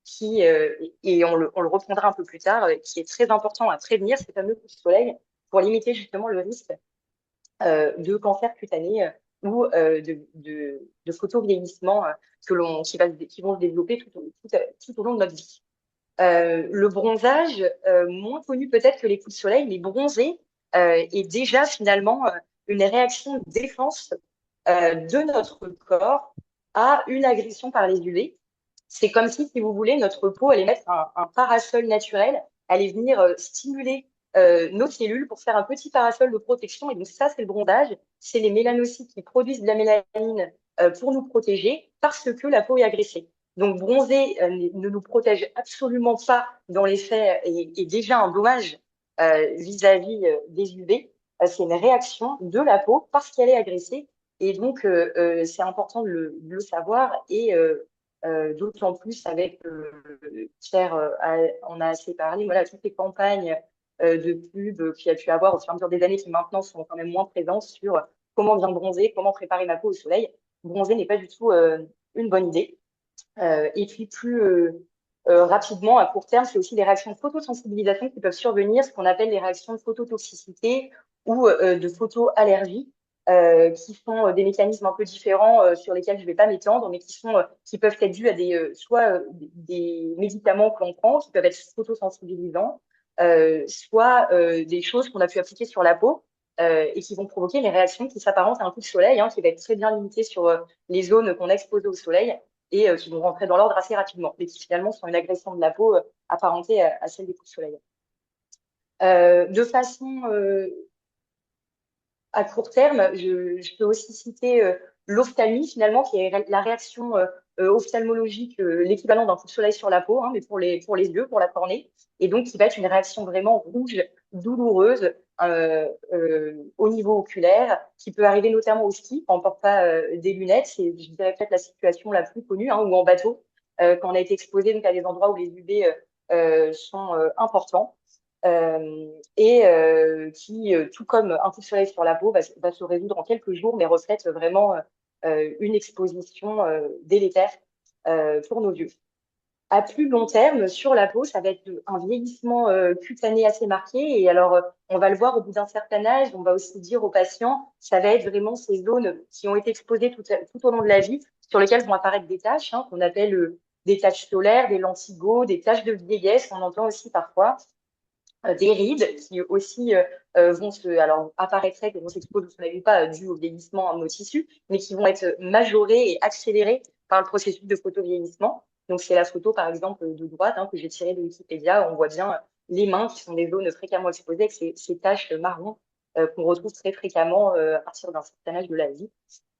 Qui, et on le reprendra un peu plus tard, qui est très important à prévenir, ces fameux coups de soleil, pour limiter justement le risque de cancer cutané ou de photovieillissement qui vont se développer tout au long de notre vie. Le bronzage, moins connu peut-être que les coups de soleil, mais bronzer est déjà finalement une réaction de défense de notre corps à une agression par les UV. C'est comme si vous voulez, notre peau allait mettre un parasol naturel, allait venir stimuler nos cellules pour faire un petit parasol de protection. Et donc ça, c'est le bronzage. C'est les mélanocytes qui produisent de la mélanine pour nous protéger parce que la peau est agressée. Donc bronzer ne nous protège absolument pas dans les faits et déjà un dommage vis-à-vis des UV. C'est une réaction de la peau parce qu'elle est agressée. Et donc, c'est important de le savoir et d'autant plus avec Pierre, on a assez parlé, voilà, toutes les campagnes de pub qu'il y a pu avoir au fur et à mesure des années qui maintenant sont quand même moins présentes sur comment bien bronzer, comment préparer ma peau au soleil. Bronzer n'est pas du tout une bonne idée. Et puis plus rapidement, à court terme, c'est aussi les réactions de photosensibilisation qui peuvent survenir, ce qu'on appelle les réactions de phototoxicité ou de photoallergie, qui sont des mécanismes un peu différents sur lesquels je ne vais pas m'étendre, mais qui peuvent être dus à soit des médicaments que l'on prend, qui peuvent être photosensibilisants, soit des choses qu'on a pu appliquer sur la peau et qui vont provoquer les réactions qui s'apparentent à un coup de soleil, qui va être très bien limité sur les zones qu'on a exposées au soleil et qui vont rentrer dans l'ordre assez rapidement, mais qui finalement sont une agression de la peau apparentée à celle des coups de soleil. De façon à court terme, je peux aussi citer l'ophtalmie, finalement, qui est la réaction ophtalmologique, l'équivalent d'un coup de soleil sur la peau, mais pour les yeux, pour la cornée, et donc qui va être une réaction vraiment rouge, douloureuse, au niveau oculaire, qui peut arriver notamment au ski quand on ne porte pas des lunettes. C'est, je dirais, peut-être la situation la plus connue, hein, ou en bateau, quand on a été exposé donc, à des endroits où les UV sont importants. Qui, tout comme un coup de soleil sur la peau, va se résoudre en quelques jours, mais reflète vraiment une exposition délétère pour nos yeux. À plus long terme, sur la peau, ça va être un vieillissement cutané assez marqué. Et alors, on va le voir au bout d'un certain âge. On va aussi dire aux patients, ça va être vraiment ces zones qui ont été exposées tout au long de la vie, sur lesquelles vont apparaître des taches, hein, qu'on appelle des taches solaires, des lentigos, des taches de vieillesse, on entend aussi parfois des rides qui aussi alors apparaîtraient, qui vont s'exposer, vous n'avez pas dû au vieillissement de nos tissus, mais qui vont être majorées et accélérées par le processus de photovieillissement. Donc c'est la photo par exemple de droite, hein, que j'ai tirée de Wikipédia. On voit bien les mains qui sont des zones fréquemment exposées avec ces taches marron qu'on retrouve très fréquemment à partir d'un certain âge de la vie.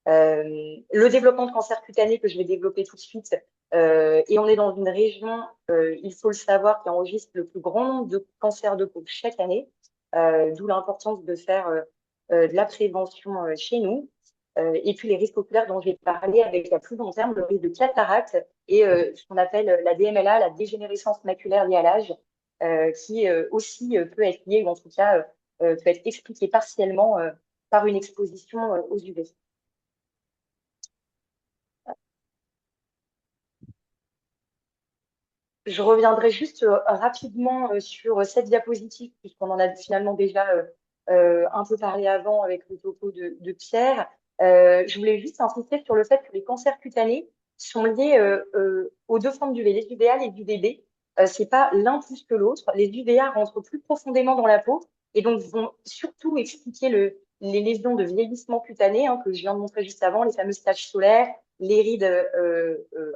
Le développement de cancer cutané que je vais développer tout de suite, et on est dans une région, il faut le savoir, qui enregistre le plus grand nombre de cancers de peau chaque année, d'où l'importance de faire de la prévention chez nous. Et puis les risques oculaires dont j'ai parlé avec à plus long terme, le risque de cataracte et ce qu'on appelle la DMLA, la dégénérescence maculaire liée à l'âge, qui aussi peut être liée, ou en tout cas peut être expliquée partiellement par une exposition aux UV. Je reviendrai juste rapidement sur cette diapositive, puisqu'on en a finalement déjà un peu parlé avant avec le topo de Pierre. Je voulais juste insister sur le fait que les cancers cutanés sont liés aux deux formes d'UV, les UVA et les UVB. C'est pas l'un plus que l'autre. Les UVA rentrent plus profondément dans la peau et donc vont surtout expliquer les lésions de vieillissement cutané, hein, que je viens de montrer juste avant, les fameuses taches solaires, les rides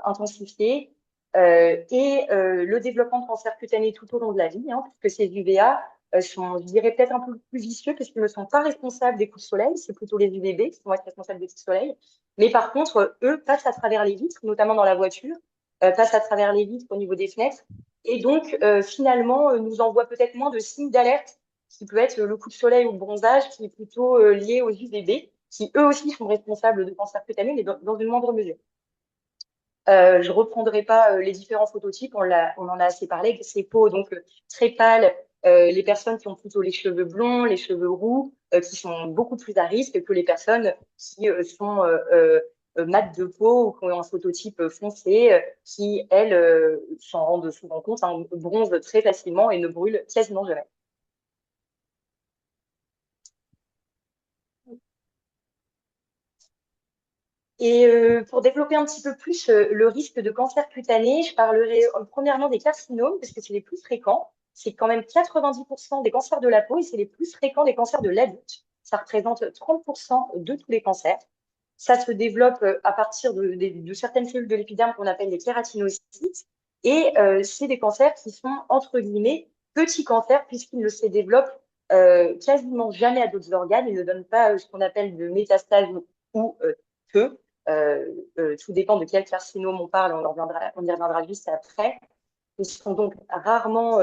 intensifiées, le développement de cancer cutané tout au long de la vie, hein, puisque ces UVA sont, je dirais, peut-être un peu plus vicieux, puisqu'ils ne sont pas responsables des coups de soleil, c'est plutôt les UVB qui vont être responsables des coups de soleil. Mais par contre, eux passent à travers les vitres, notamment dans la voiture, passent à travers les vitres au niveau des fenêtres, et donc finalement nous envoient peut-être moins de signes d'alerte, qui peut être le coup de soleil ou le bronzage, qui est plutôt lié aux UVB, qui eux aussi sont responsables de cancer cutané, mais dans une moindre mesure. Je reprendrai pas les différents phototypes, on en a assez parlé. Ces peaux donc très pâles, les personnes qui ont plutôt les cheveux blonds, les cheveux roux, qui sont beaucoup plus à risque que les personnes qui sont mates de peau ou qui ont un phototype foncé, qui elles s'en rendent souvent compte, hein, bronzent très facilement et ne brûlent quasiment jamais. Et pour développer un petit peu plus le risque de cancer cutané, je parlerai premièrement des carcinomes, parce que c'est les plus fréquents. C'est quand même 90% des cancers de la peau et c'est les plus fréquents des cancers de l'adulte. Ça représente 30% de tous les cancers. Ça se développe à partir de certaines cellules de l'épiderme qu'on appelle les kératinocytes. Et c'est des cancers qui sont, entre guillemets, petits cancers, puisqu'ils ne se développent quasiment jamais à d'autres organes. Ils ne donnent pas ce qu'on appelle de métastases ou peu. Tout dépend de quel carcinome on parle, on y reviendra juste après. Ils sont donc rarement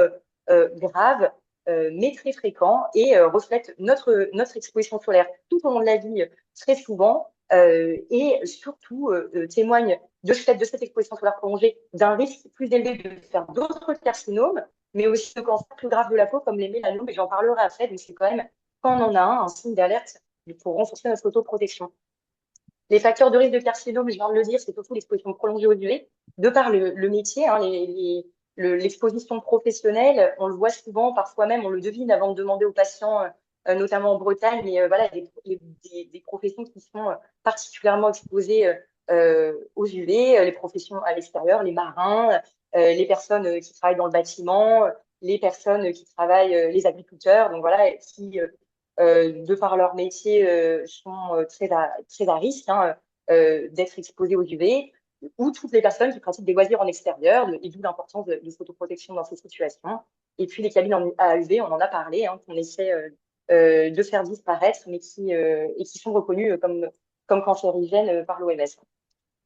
graves, mais très fréquents et reflètent notre exposition solaire tout au long de la vie, très souvent, et surtout témoignent de ce fait de cette exposition solaire prolongée d'un risque plus élevé de faire d'autres carcinomes, mais aussi de cancers plus graves de la peau comme les mélanomes, et j'en parlerai après. Donc c'est quand même, quand on en a un signe d'alerte pour renforcer notre autoprotection. Les facteurs de risque de carcinome, je viens de le dire, c'est surtout l'exposition prolongée aux UV, de par le métier, hein, l'exposition professionnelle, on le voit souvent, parfois même on le devine avant de demander aux patients, notamment en Bretagne, mais voilà, des professions qui sont particulièrement exposées aux UV, les professions à l'extérieur, les marins, les personnes qui travaillent dans le bâtiment, les personnes qui travaillent, les agriculteurs, donc voilà, qui de par leur métier, sont très à risque, hein, d'être exposés aux UV, ou toutes les personnes qui pratiquent des loisirs en extérieur, et d'où l'importance de photoprotection dans ces situations. Et puis les cabines à UV, on en a parlé, hein, qu'on essaie de faire disparaître, mais qui sont reconnus comme cancérigènes par l'OMS.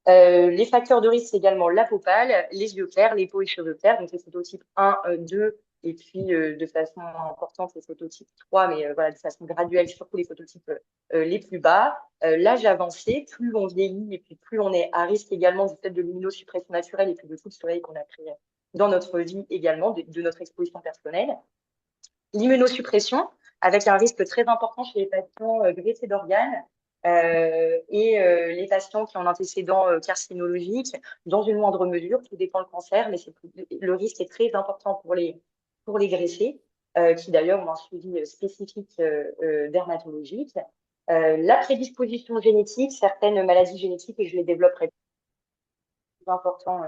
Les facteurs de risque, c'est également la peau pâle, les yeux clairs, les peaux et cheveux clairs, donc les phototypes 1, 2, et puis de façon importante les phototypes 3, mais voilà, de façon graduelle, surtout les phototypes les plus bas. L'âge avancé, plus on vieillit et puis plus on est à risque également du fait de l'immunosuppression naturelle et puis de tout le soleil qu'on a pris dans notre vie également, de notre exposition personnelle. L'immunosuppression, avec un risque très important chez les patients greffés d'organes et les patients qui ont un antécédent carcinologique, dans une moindre mesure, tout dépend le cancer, mais le risque est très important pour les greffés, qui d'ailleurs ont un suivi spécifique dermatologique. La prédisposition génétique, certaines maladies génétiques, et je les développerai plus important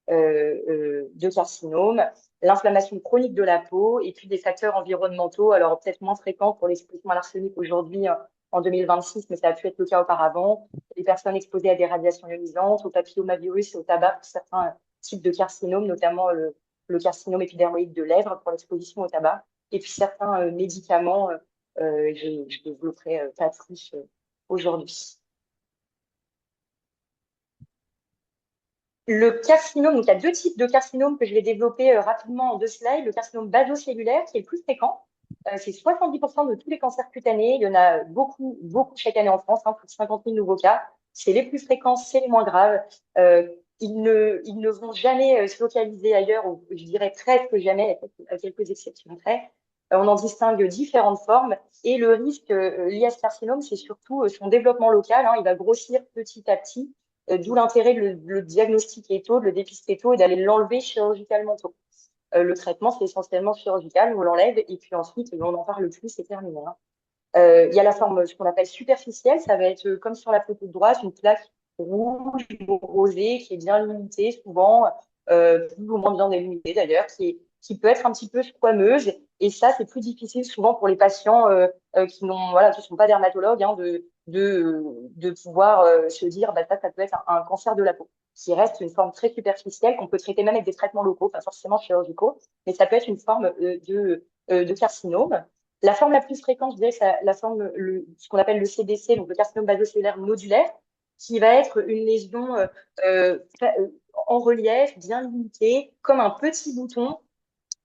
de carcinome, l'inflammation chronique de la peau et puis des facteurs environnementaux, alors peut-être moins fréquents pour l'exposition à l'arsenic aujourd'hui en 2026, mais ça a pu être le cas auparavant. Les personnes exposées à des radiations ionisantes, au papillomavirus et au tabac pour certains types de carcinomes, notamment le carcinome épidermoïde de lèvres pour l'exposition au tabac, et puis certains médicaments, je développerai pas plus aujourd'hui. Le carcinome, donc il y a deux types de carcinomes que je vais développer rapidement en 2 slides. Le carcinome basocellulaire, qui est le plus fréquent. C'est 70% de tous les cancers cutanés. Il y en a beaucoup, beaucoup chaque année en France, plus de 50 000 nouveaux cas. C'est les plus fréquents, c'est les moins graves. Ils ne vont jamais se localiser ailleurs, ou je dirais presque jamais, à quelques exceptions près. On en distingue différentes formes. Et le risque lié à ce carcinome, c'est surtout son développement local. Il va grossir petit à petit. D'où l'intérêt de le diagnostiquer tôt, de le dépister tôt et d'aller l'enlever chirurgicalement tôt. Le traitement, c'est essentiellement chirurgical, on l'enlève et puis ensuite, on n'en parle plus, c'est terminé. Il y a la forme, ce qu'on appelle superficielle, ça va être comme sur la photo de droite, une plaque rouge ou rosée qui est bien limitée, souvent, plus ou moins bien délimitée d'ailleurs, qui peut être un petit peu squameuse. Et ça, c'est plus difficile souvent pour les patients qui sont pas dermatologues, de pouvoir se dire, ça peut être un cancer de la peau, qui reste une forme très superficielle qu'on peut traiter même avec des traitements locaux, pas forcément chirurgicaux, mais ça peut être une forme de carcinome. La forme la plus fréquente, je dirais, c'est la forme, ce qu'on appelle le CBC, donc le carcinome basocellulaire nodulaire, qui va être une lésion en relief, bien limitée, comme un petit bouton,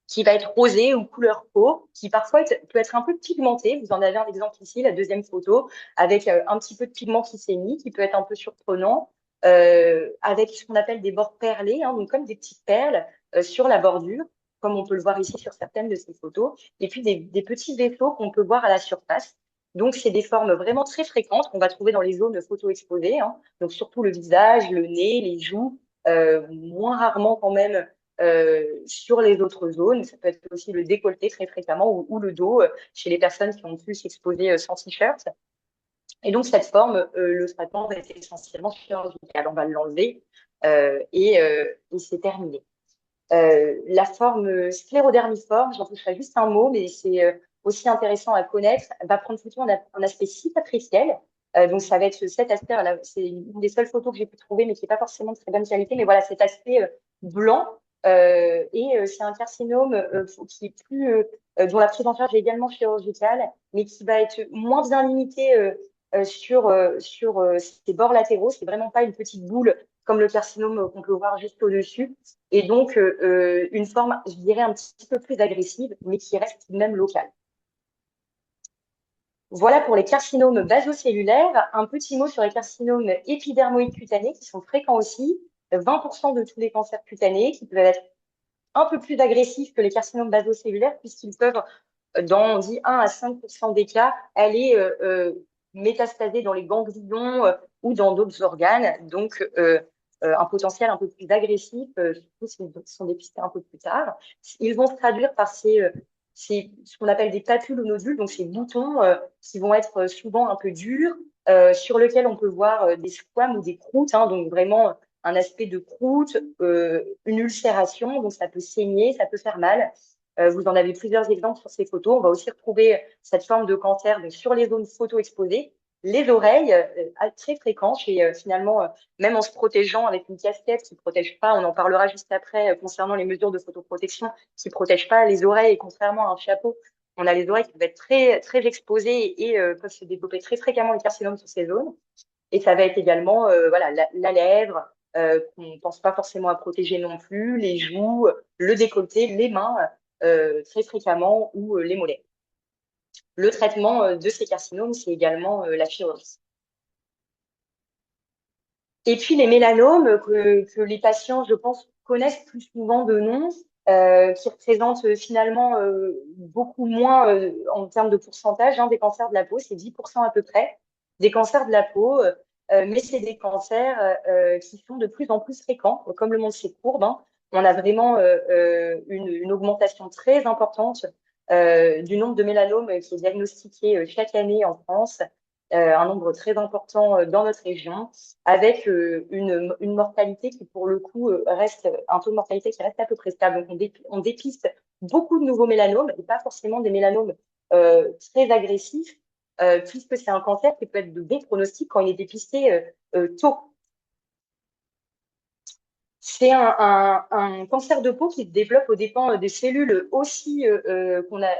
qui va être rosé ou couleur peau, qui parfois peut être un peu pigmenté. Vous en avez un exemple ici, la deuxième photo, avec un petit peu de pigment qui s'est mis, qui peut être un peu surprenant, avec ce qu'on appelle des bords perlés, donc comme des petites perles sur la bordure, comme on peut le voir ici sur certaines de ces photos, et puis des petits vaisseaux qu'on peut voir à la surface. Donc, c'est des formes vraiment très fréquentes qu'on va trouver dans les zones photo-exposées, donc surtout le visage, le nez, les joues, moins rarement quand même sur les autres zones. Ça peut être aussi le décolleté très fréquemment ou le dos chez les personnes qui ont pu s'exposer sans t-shirt. Et donc, cette forme, le traitement va être essentiellement chirurgical. On va l'enlever et c'est terminé. La forme sclérodermiforme, j'en toucherai juste un mot, mais c'est aussi intéressant à connaître, va prendre plutôt un aspect cicatriciel. Donc, ça va être cet aspect, c'est une des seules photos que j'ai pu trouver, mais qui n'est pas forcément de très bonne qualité. Mais voilà, cet aspect blanc. C'est un carcinome qui est dont la prise en charge est également chirurgicale, mais qui va être moins bien limité sur ses bords latéraux. C'est vraiment pas une petite boule comme le carcinome qu'on peut voir juste au-dessus. Et donc, une forme, je dirais, un petit peu plus agressive, mais qui reste tout de même locale. Voilà pour les carcinomes basocellulaires. Un petit mot sur les carcinomes épidermoïdes cutanés, qui sont fréquents aussi. 20% de tous les cancers cutanés, qui peuvent être un peu plus agressifs que les carcinomes basocellulaires, puisqu'ils peuvent, dans, on dit, 1 à 5% des cas, aller métastaser dans les ganglions ou dans d'autres organes. Donc, un potentiel un peu plus agressif, surtout s'ils sont dépistés un peu plus tard. Ils vont se traduire par ce qu'on appelle des papules ou nodules, donc ces boutons qui vont être souvent un peu durs, sur lesquels on peut voir des squames ou des croûtes, donc vraiment un aspect de croûte, une ulcération, donc ça peut saigner, ça peut faire mal. Vous en avez plusieurs exemples sur ces photos. On va aussi retrouver cette forme de cancer donc, sur les zones photo-exposées. Les oreilles, très fréquentes, et finalement, même en se protégeant avec une casquette qui ne protège pas, on en parlera juste après concernant les mesures de photoprotection, qui ne protègent pas les oreilles, et contrairement à un chapeau, on a les oreilles qui peuvent être très, très exposées et peuvent se développer très fréquemment les carcinomes sur ces zones. Et ça va être également la lèvre, qu'on ne pense pas forcément à protéger non plus, les joues, le décolleté, les mains, très fréquemment ou les mollets. Le traitement de ces carcinomes, c'est également la chirurgie. Et puis les mélanomes que les patients, je pense, connaissent plus souvent de nom, qui représentent finalement beaucoup moins en termes de pourcentage des cancers de la peau, c'est 10% à peu près des cancers de la peau, mais c'est des cancers qui sont de plus en plus fréquents, comme le montrent ces courbes. On a vraiment une augmentation très importante du nombre de mélanomes qui est diagnostiqué chaque année en France, un nombre très important dans notre région, avec une mortalité qui, pour le coup, reste un taux de mortalité qui reste à peu près stable. Donc, on dépiste beaucoup de nouveaux mélanomes et pas forcément des mélanomes très agressifs, puisque c'est un cancer qui peut être de bon pronostic quand il est dépisté tôt. C'est un cancer de peau qui se développe aux dépens des cellules aussi qu'on a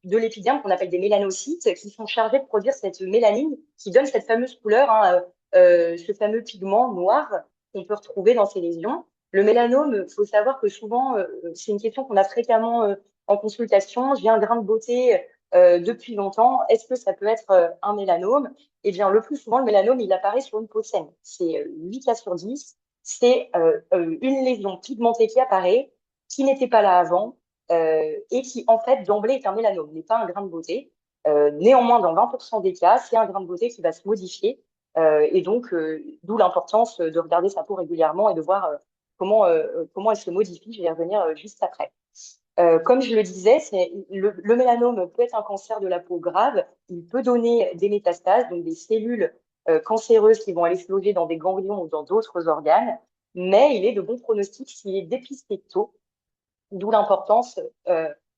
de l'épiderme, qu'on appelle des mélanocytes, qui sont chargés de produire cette mélanine qui donne cette fameuse couleur, ce fameux pigment noir qu'on peut retrouver dans ces lésions. Le mélanome, il faut savoir que souvent, c'est une question qu'on a fréquemment en consultation. J'ai un grain de beauté depuis longtemps. Est-ce que ça peut être un mélanome? Eh bien, le plus souvent, le mélanome, il apparaît sur une peau saine. C'est 8 cas sur 10. C'est une lésion pigmentée qui apparaît, qui n'était pas là avant, et qui, en fait, d'emblée est un mélanome, n'est pas un grain de beauté. Néanmoins, dans 20% des cas, c'est un grain de beauté qui va se modifier. Et donc, d'où l'importance de regarder sa peau régulièrement et de voir comment elle se modifie. Je vais y revenir juste après. Comme je le disais, le mélanome peut être un cancer de la peau grave. Il peut donner des métastases, donc des cellules cancéreuses qui vont aller se loger dans des ganglions ou dans d'autres organes. Mais il est de bon pronostic s'il est dépisté tôt, d'où l'importance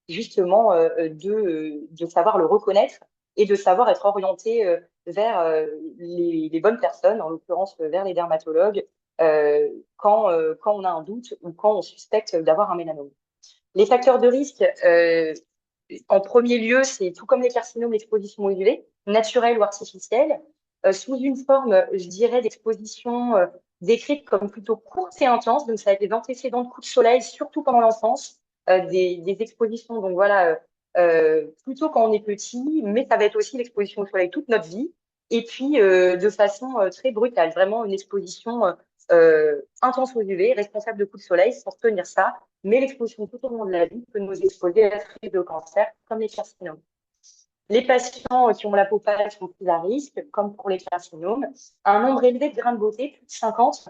justement de savoir le reconnaître et de savoir être orienté vers les bonnes personnes, en l'occurrence vers les dermatologues, quand on a un doute ou quand on suspecte d'avoir un mélanome. Les facteurs de risque, en premier lieu, c'est tout comme les carcinomes, l'exposition UV, naturelle ou artificielle, sous une forme, je dirais, d'exposition décrite comme plutôt courte et intense. Donc, ça va être des antécédents de coups de soleil, surtout pendant l'enfance, des expositions, donc voilà, plutôt quand on est petit, mais ça va être aussi l'exposition au soleil toute notre vie. Et puis, de façon très brutale, vraiment une exposition intense aux UV, responsable de coups de soleil, pour tenir ça, mais l'exposition tout au long de la vie peut nous exposer à très de cancers, comme les carcinomes. Les patients qui ont la peau pâle sont plus à risque, comme pour les carcinomes. Un nombre élevé de grains de beauté, plus de 50.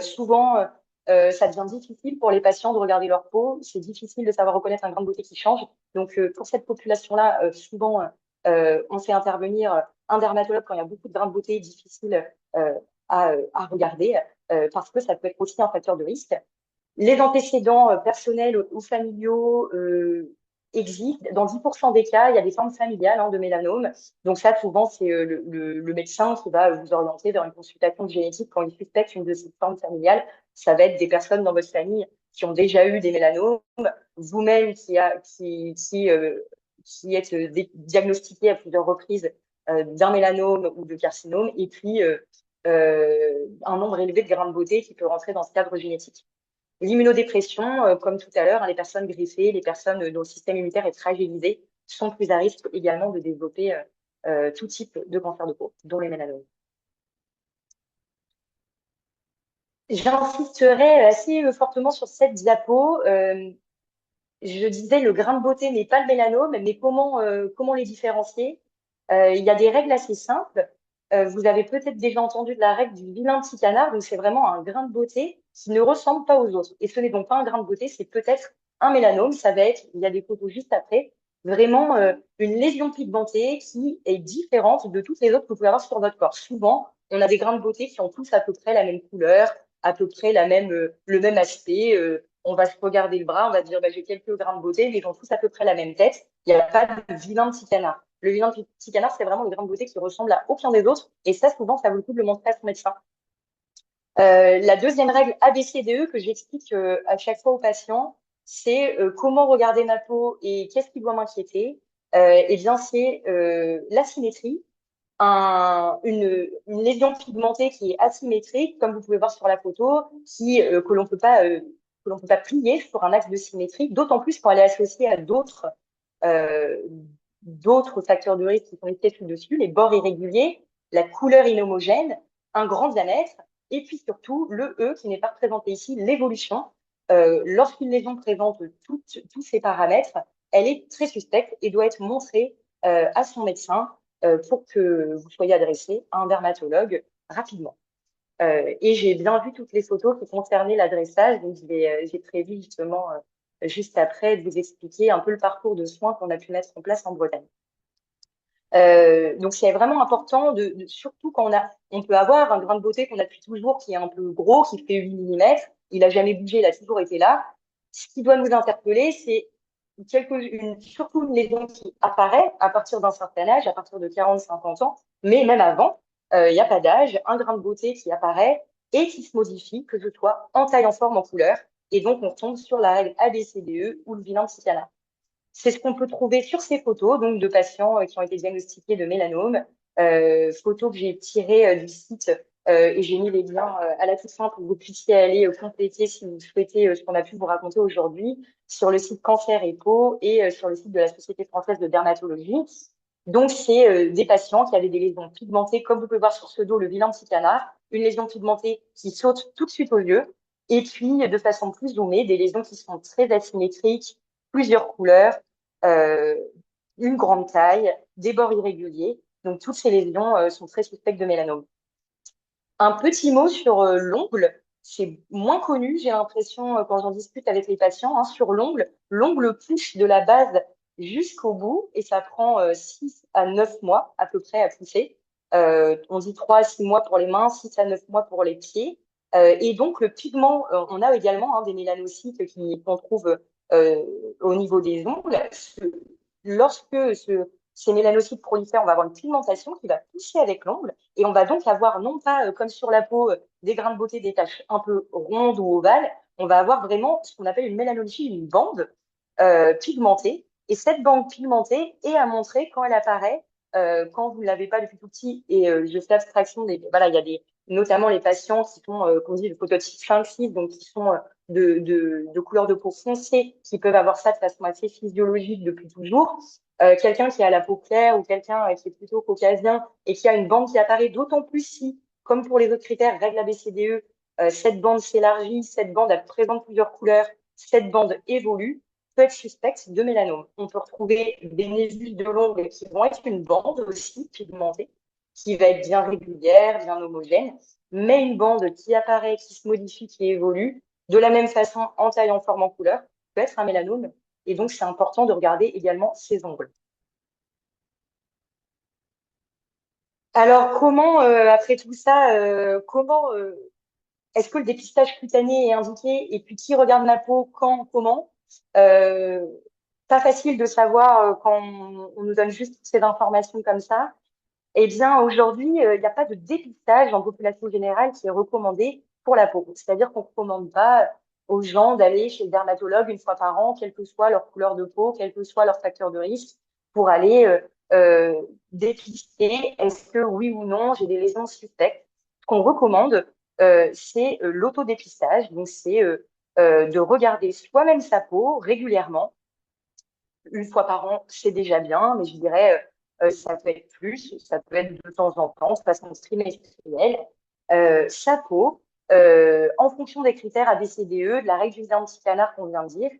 Souvent, ça devient difficile pour les patients de regarder leur peau. C'est difficile de savoir reconnaître un grain de beauté qui change. Donc, pour cette population-là, souvent, on fait intervenir un dermatologue quand il y a beaucoup de grains de beauté difficiles à regarder, parce que ça peut être aussi un facteur de risque. Les antécédents personnels ou familiaux existent. Dans 10% des cas, il y a des formes familiales de mélanome. Donc ça, souvent, c'est le médecin qui va vous orienter vers une consultation de génétique quand il suspecte une de ces formes familiales. Ça va être des personnes dans votre famille qui ont déjà eu des mélanomes, vous-même qui êtes diagnostiqué à plusieurs reprises d'un mélanome ou de carcinome, et puis un nombre élevé de grains de beauté qui peut rentrer dans ce cadre génétique. L'immunodépression, comme tout à l'heure, les personnes greffées, les personnes dont le système immunitaire est fragilisé, sont plus à risque également de développer tout type de cancer de peau, dont les mélanomes. J'insisterai assez fortement sur cette diapo. Je disais, le grain de beauté n'est pas le mélanome, mais comment les différencier? Il y a des règles assez simples. Vous avez peut-être déjà entendu de la règle du vilain petit canard, donc c'est vraiment un grain de beauté qui ne ressemble pas aux autres. Et ce n'est donc pas un grain de beauté, c'est peut-être un mélanome. Ça va être, il y a des photos juste après, vraiment une lésion pigmentée qui est différente de toutes les autres que vous pouvez avoir sur votre corps. Souvent, on a des grains de beauté qui ont tous à peu près la même couleur, à peu près le même aspect. On va se regarder le bras, on va se dire, bah, j'ai quelques grains de beauté, mais ils ont tous à peu près la même tête. Il n'y a pas de vilain petit canard. Le vilain petit canard, c'est vraiment le grain de beauté qui ressemble à aucun des autres. Et ça, souvent, ça vaut le coup de le montrer à son médecin. La deuxième règle ABCDE que j'explique à chaque fois aux patients, c'est comment regarder ma peau et qu'est-ce qui doit m'inquiéter. Eh bien, c'est l'asymétrie, une lésion pigmentée qui est asymétrique, comme vous pouvez voir sur la photo, que l'on peut pas que l'on ne peut pas plier sur un axe de symétrie, d'autant plus quand elle est associée à euh, d'autres facteurs de risque qui sont listés dessus, les bords irréguliers, la couleur inhomogène, un grand diamètre, et puis surtout le E qui n'est pas représenté ici, l'évolution. Lorsqu'une lésion présente tous ces paramètres, elle est très suspecte et doit être montrée à son médecin pour que vous soyez adressé à un dermatologue rapidement. Et j'ai bien vu toutes les photos qui concernaient l'adressage, donc j'ai prévu justement juste après de vous expliquer un peu le parcours de soins qu'on a pu mettre en place en Bretagne. Donc c'est vraiment important, surtout quand on peut avoir un grain de beauté qu'on a depuis toujours qui est un peu gros, qui fait 8 mm, il a jamais bougé, il a toujours été là. Ce qui doit nous interpeller, c'est surtout une lésion qui apparaît à partir d'un certain âge, à partir de 40-50 ans, mais même avant, il n'y a pas d'âge, un grain de beauté qui apparaît et qui se modifie, que ce soit en taille, en forme, en couleur, et donc on tombe sur la règle ABCDE ou le bilan psychiatrique. C'est ce qu'on peut trouver sur ces photos, donc de patients qui ont été diagnostiqués de mélanome, photos que j'ai tirées du site et j'ai mis les liens à la toute fin pour que vous puissiez aller compléter si vous souhaitez ce qu'on a pu vous raconter aujourd'hui sur le site Cancer et Peau et sur le site de la Société française de dermatologie. Donc, c'est des patients qui avaient des lésions pigmentées, comme vous pouvez voir sur ce dos, le bilan psychanar, une lésion pigmentée qui saute tout de suite aux yeux, et puis de façon plus zoomée, des lésions qui sont très asymétriques, plusieurs couleurs, euh, une grande taille, des bords irréguliers. Donc, toutes ces lésions sont très suspectes de mélanome. Un petit mot sur l'ongle. C'est moins connu, j'ai l'impression, quand j'en discute avec les patients, hein, sur l'ongle. L'ongle pousse de la base jusqu'au bout et ça prend 6 à 9 mois à peu près à pousser. On dit 3 à 6 mois pour les mains, 6 à 9 mois pour les pieds. Et donc, le pigment, on a également des mélanocytes qu'on trouve au niveau des ongles. Lorsque ces mélanocytes prolifèrent, on va avoir une pigmentation qui va pousser avec l'ongle et on va donc avoir, non pas comme sur la peau, des grains de beauté, des taches un peu rondes ou ovales, on va avoir vraiment ce qu'on appelle une mélanolichie, une bande pigmentée. Et cette bande pigmentée est à montrer quand elle apparaît, quand vous ne l'avez pas depuis tout petit. Et je fais abstraction voilà, il y a notamment les patients qui sont, qu'on dit le phototype 5-6, donc qui sont de couleur de peau foncée, qui peuvent avoir ça de façon assez physiologique depuis toujours. Quelqu'un qui a la peau claire ou quelqu'un qui est plutôt caucasien et qui a une bande qui apparaît, d'autant plus si, comme pour les autres critères, règle ABCDE, cette bande s'élargit, cette bande elle présente plusieurs couleurs, cette bande évolue, peut être suspecte de mélanome. On peut retrouver des névules de l'ongle qui vont être une bande aussi pigmentée, qui va être bien régulière, bien homogène, mais une bande qui apparaît, qui se modifie, qui évolue, de la même façon en taille, en forme, en couleur, peut être un mélanome. Et donc, c'est important de regarder également ces ongles. Alors, comment, après tout ça, comment est-ce que le dépistage cutané est indiqué? Et puis, qui regarde ma peau, quand, comment? Pas facile de savoir quand on nous donne juste ces informations comme ça. Eh bien, aujourd'hui, il n'y a pas de dépistage en population générale qui est recommandé pour la peau. C'est-à-dire qu'on ne recommande pas aux gens d'aller chez le dermatologue une fois par an, quelle que soit leur couleur de peau, quel que soit leur facteur de risque, pour aller dépister est-ce que oui ou non j'ai des lésions suspectes. Ce qu'on recommande, c'est l'autodépistage. Donc, c'est de regarder soi-même sa peau régulièrement une fois par an, c'est déjà bien, mais je dirais ça peut être plus, ça peut être de temps en temps, de façon trimestrielle. Sa peau, en fonction des critères ABCDE, de la règle du psychanar qu'on vient de dire,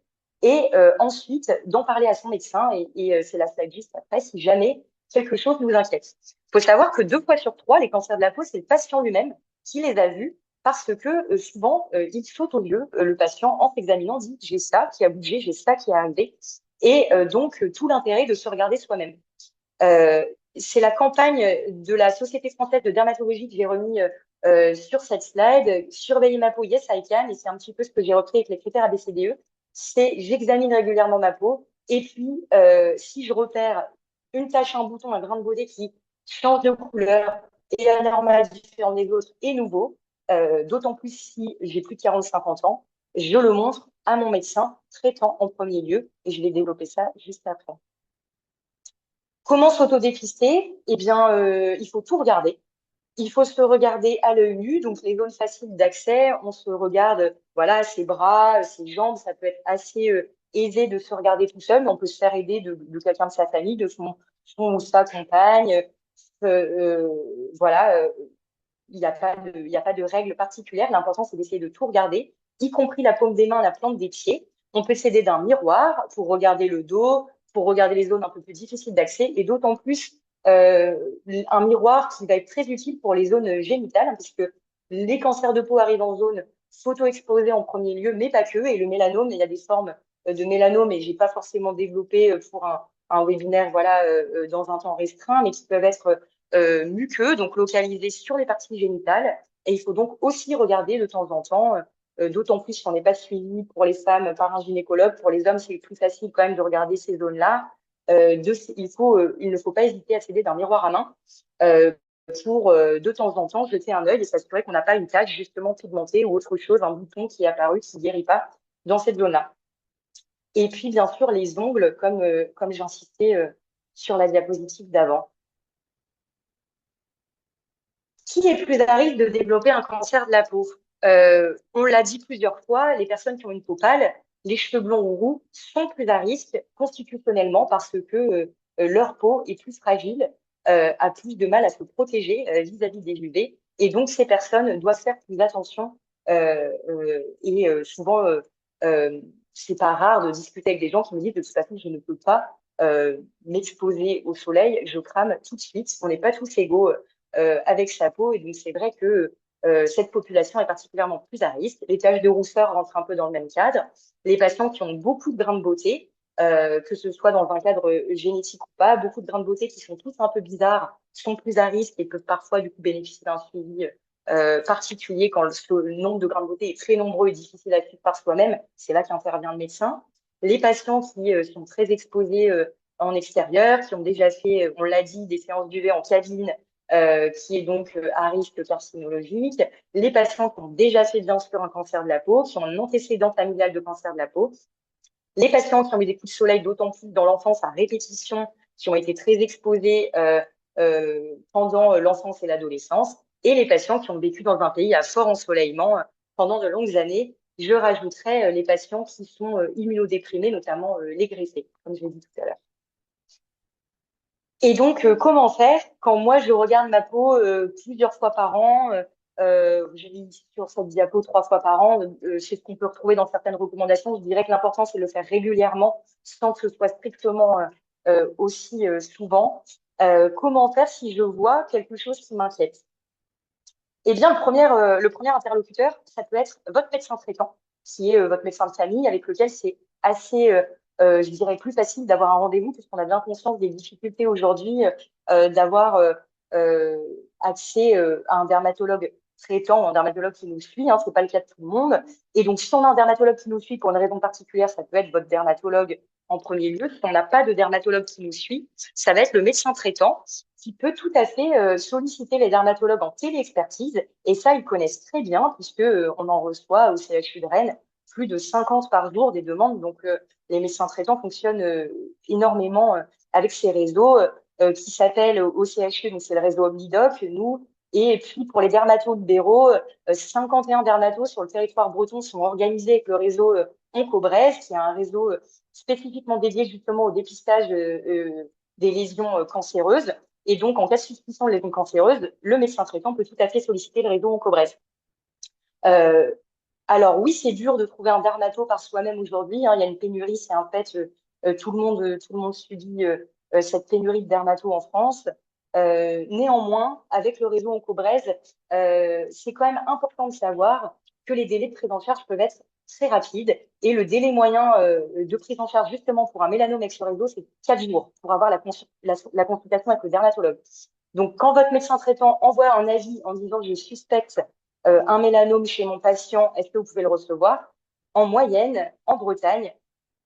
et ensuite d'en parler à son médecin, et c'est la slide juste après, si jamais quelque chose nous inquiète. Il faut savoir que 2 fois sur 3, les cancers de la peau, c'est le patient lui-même qui les a vus, parce que souvent, il saute au lieu, le patient, en s'examinant, dit j'ai ça qui a bougé, j'ai ça qui est arrivé. Et donc, tout l'intérêt de se regarder soi-même. Euh, c'est la campagne de la Société française de dermatologie que j'ai remis sur cette slide. Surveiller ma peau, yes, I can. Et c'est un petit peu ce que j'ai repris avec les critères ABCDE. C'est j'examine régulièrement ma peau. Et puis, si je repère une tache, un bouton, un grain de beauté qui change de couleur, est anormal, différent des autres et nouveau, d'autant plus si j'ai plus de 40-50 ans, je le montre à mon médecin traitant en premier lieu et je vais développer ça juste après. Comment s'autodépister? Eh bien, il faut tout regarder. Il faut se regarder à l'œil nu, donc les zones faciles d'accès, on se regarde, voilà, ses bras, ses jambes, ça peut être assez aisé de se regarder tout seul, mais on peut se faire aider de quelqu'un de sa famille, de son ou sa compagne. Voilà, il y a pas de règle particulière. L'important, c'est d'essayer de tout regarder, y compris la paume des mains, la plante des pieds. On peut s'aider d'un miroir pour regarder le dos, pour regarder les zones un peu plus difficiles d'accès, et d'autant plus euh, un miroir qui va être très utile pour les zones génitales, hein, puisque les cancers de peau arrivent en zone photo-exposée en premier lieu, mais pas que. Et le mélanome, il y a des formes de mélanome, et j'ai pas forcément développé pour un webinaire, voilà, dans un temps restreint, mais qui peuvent être muqueux, donc localisés sur les parties génitales. Et il faut donc aussi regarder de temps en temps, d'autant plus si on n'est pas suivi pour les femmes par un gynécologue. Pour les hommes, c'est plus facile quand même de regarder ces zones-là. Il ne faut pas hésiter à s'aider d'un miroir à main euh, pour de temps en temps jeter un œil et s'assurer qu'on n'a pas une tache justement pigmentée ou autre chose, un bouton qui est apparu, qui ne guérit pas dans cette zone-là. Et puis, bien sûr, les ongles, comme j'insistais sur la diapositive d'avant. Qui est plus à risque de développer un cancer de la peau? On l'a dit plusieurs fois, les personnes qui ont une peau pâle, les cheveux blonds ou roux sont plus à risque constitutionnellement parce que leur peau est plus fragile, a plus de mal à se protéger vis-à-vis des UV. Et donc, ces personnes doivent faire plus attention. Souvent, c'est pas rare de discuter avec des gens qui me disent de toute façon, je ne peux pas m'exposer au soleil, je crame tout de suite. On n'est pas tous égaux avec sa peau. Et donc, c'est vrai que cette population est particulièrement plus à risque. Les taches de rousseur rentrent un peu dans le même cadre. Les patients qui ont beaucoup de grains de beauté, que ce soit dans un cadre génétique ou pas, beaucoup de grains de beauté qui sont tous un peu bizarres, sont plus à risque et peuvent parfois du coup bénéficier d'un suivi particulier quand le nombre de grains de beauté est très nombreux et difficile à suivre par soi-même. C'est là qu'intervient le médecin. Les patients qui sont très exposés en extérieur, qui ont déjà fait, on l'a dit, des séances d'UV en cabine, qui est donc à risque carcinologique, les patients qui ont déjà fait bien sûr un cancer de la peau, qui ont un antécédent familial de cancer de la peau, les patients qui ont eu des coups de soleil d'autant plus dans l'enfance à répétition, qui ont été très exposés pendant l'enfance et l'adolescence, et les patients qui ont vécu dans un pays à fort ensoleillement pendant de longues années. Je rajouterais les patients qui sont immunodéprimés, notamment les greffés, comme je l'ai dit tout à l'heure. Et donc, comment faire quand moi, je regarde ma peau plusieurs fois par an, je lis sur cette diapo 3 fois par an, c'est ce qu'on peut retrouver dans certaines recommandations. Je dirais que l'important, c'est de le faire régulièrement, sans que ce soit strictement aussi souvent. Comment faire si je vois quelque chose qui m'inquiète? Eh bien, le premier interlocuteur, ça peut être votre médecin traitant, qui est votre médecin de famille, avec lequel c'est assez, je dirais, plus facile d'avoir un rendez-vous, puisqu'on a bien conscience des difficultés aujourd'hui d'avoir accès à un dermatologue traitant ou un dermatologue qui nous suit. Hein, c'est pas le cas de tout le monde. Et donc, si on a un dermatologue qui nous suit pour une raison particulière, ça peut être votre dermatologue en premier lieu. Si on n'a pas de dermatologue qui nous suit, ça va être le médecin traitant qui peut tout à fait solliciter les dermatologues en téléexpertise. Et ça, ils connaissent très bien, puisque on en reçoit au CHU de Rennes plus de 50 par jour des demandes. Donc, les médecins traitants fonctionnent énormément avec ces réseaux qui s'appellent au CHU, donc c'est le réseau Omnidoc, nous. Et puis, pour les dermatos libéraux, 51 dermatos sur le territoire breton sont organisés avec le réseau Oncobrez, qui est un réseau spécifiquement dédié justement au dépistage des lésions cancéreuses. Et donc, en cas de suspicion de lésion cancéreuse, le médecin traitant peut tout à fait solliciter le réseau Oncobrez. Alors oui, c'est dur de trouver un dermato par soi-même aujourd'hui. Hein. Il y a une pénurie, c'est un fait. Tout le monde subit cette pénurie de dermato en France. Néanmoins, avec le réseau Oncobrez, c'est quand même important de savoir que les délais de prise en charge peuvent être très rapides. Et le délai moyen de prise en charge, justement, pour un mélanome avec ce réseau, c'est 4 jours pour avoir la consultation avec le dermatologue. Donc, quand votre médecin traitant envoie un avis en disant je suspecte un mélanome chez mon patient, est-ce que vous pouvez le recevoir? En moyenne, en Bretagne,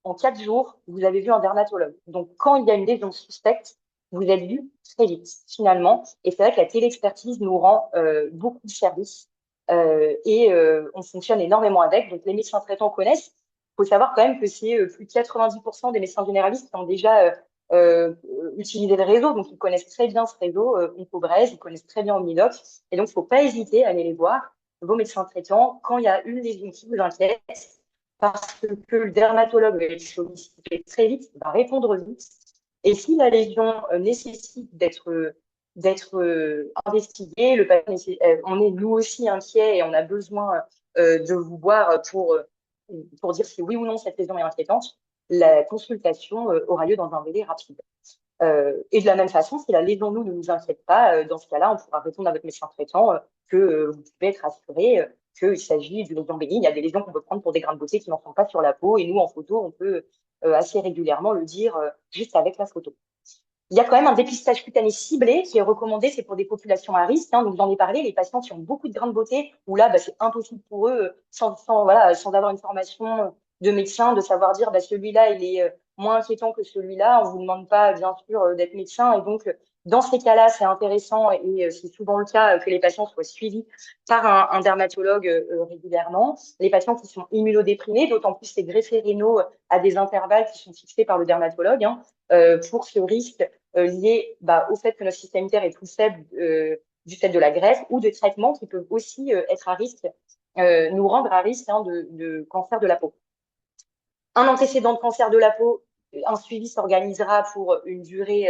en 4 jours, vous avez vu un dermatologue. Donc, quand il y a une lésion suspecte, vous êtes vu très vite, finalement. Et c'est vrai que la téléexpertise nous rend beaucoup de services on fonctionne énormément avec. Donc, les médecins traitants connaissent. Il faut savoir quand même que c'est plus de 90% des médecins généralistes qui ont déjà utiliser le réseau. Donc, ils connaissent très bien ce réseau, Oncobrez, ils connaissent très bien Omnilox. Et donc, il faut pas hésiter à aller les voir, vos médecins traitants, quand il y a une lésion qui vous inquiète, parce que le dermatologue va être sollicité très vite, va répondre vite. Et si la lésion nécessite d'être investiguée, on est nous aussi inquiets et on a besoin de vous voir pour dire si oui ou non cette lésion est inquiétante, la consultation aura lieu dans un délai rapide. Et de la même façon, si la lésion nous ne nous inquiète pas, dans ce cas-là, on pourra répondre à votre médecin traitant que vous pouvez être assuré qu'il s'agit d'une lésion bénigne. Il y a des lésions qu'on peut prendre pour des grains de beauté qui n'en sont pas sur la peau. Et nous, en photo, on peut assez régulièrement le dire juste avec la photo. Il y a quand même un dépistage cutané ciblé qui est recommandé, c'est pour des populations à risque. Hein, donc, j'en ai parlé, les patients qui ont beaucoup de grains de beauté, où là, bah, c'est impossible pour eux, voilà, sans avoir une formation de médecin, de savoir dire, bah, celui-là, il est moins inquiétant que celui-là. On vous demande pas, bien sûr, d'être médecin. Et donc, dans ces cas-là, c'est intéressant et c'est souvent le cas que les patients soient suivis par un dermatologue régulièrement. Les patients qui sont immunodéprimés, d'autant plus les greffés rénaux à des intervalles qui sont fixés par le dermatologue, hein, pour ce risque liés au fait que notre système immunitaire est plus faible du fait de la greffe ou de traitements qui peuvent aussi être à risque, nous rendre à risque hein, de cancer de la peau. Un antécédent de cancer de la peau, un suivi s'organisera pour une durée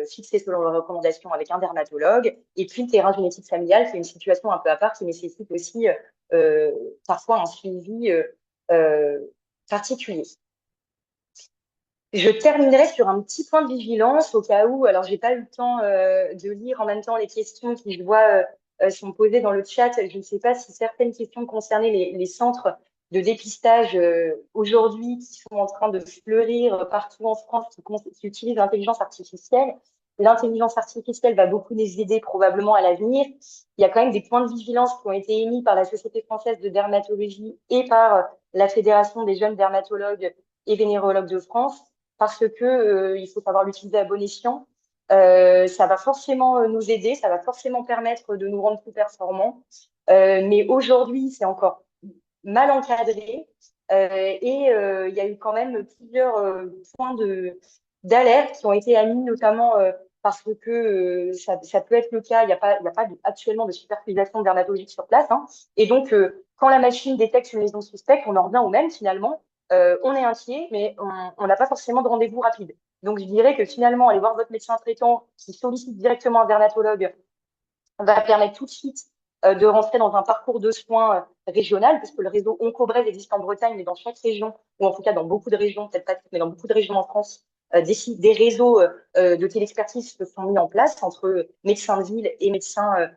fixée selon les recommandations avec un dermatologue. Et puis, le terrain génétique familial, c'est une situation un peu à part qui nécessite aussi parfois un suivi euh, particulier. Je terminerai sur un petit point de vigilance au cas où, alors j'ai pas eu le temps de lire en même temps les questions qui, je vois, sont posées dans le chat. Je ne sais pas si certaines questions concernaient les centres de dépistage aujourd'hui qui sont en train de fleurir partout en France, qui utilisent l'intelligence artificielle. L'intelligence artificielle va beaucoup les aider probablement à l'avenir. Il y a quand même des points de vigilance qui ont été émis par la Société française de dermatologie et par la Fédération des jeunes dermatologues et vénérologues de France parce que il faut savoir l'utiliser à bon escient. Ça va forcément nous aider, ça va forcément permettre de nous rendre plus performants. Mais aujourd'hui, c'est encore mal encadré il y a eu quand même plusieurs points d'alerte qui ont été émis, notamment parce que ça peut être le cas. Il y a pas actuellement de supervision dermatologique sur place. Hein, et donc, quand la machine détecte une lésion suspecte, on en revient au même finalement. On est inquiet, mais on n'a pas forcément de rendez-vous rapide. Donc, je dirais que finalement, aller voir votre médecin traitant qui sollicite directement un dermatologue va permettre tout de suite de rentrer dans un parcours de soins régional, puisque le réseau Oncobrez existe en Bretagne, mais dans chaque région, ou en tout cas dans beaucoup de régions, peut-être pas toutes, mais dans beaucoup de régions en France, des réseaux de téléexpertise se sont mis en place entre médecins de ville et médecins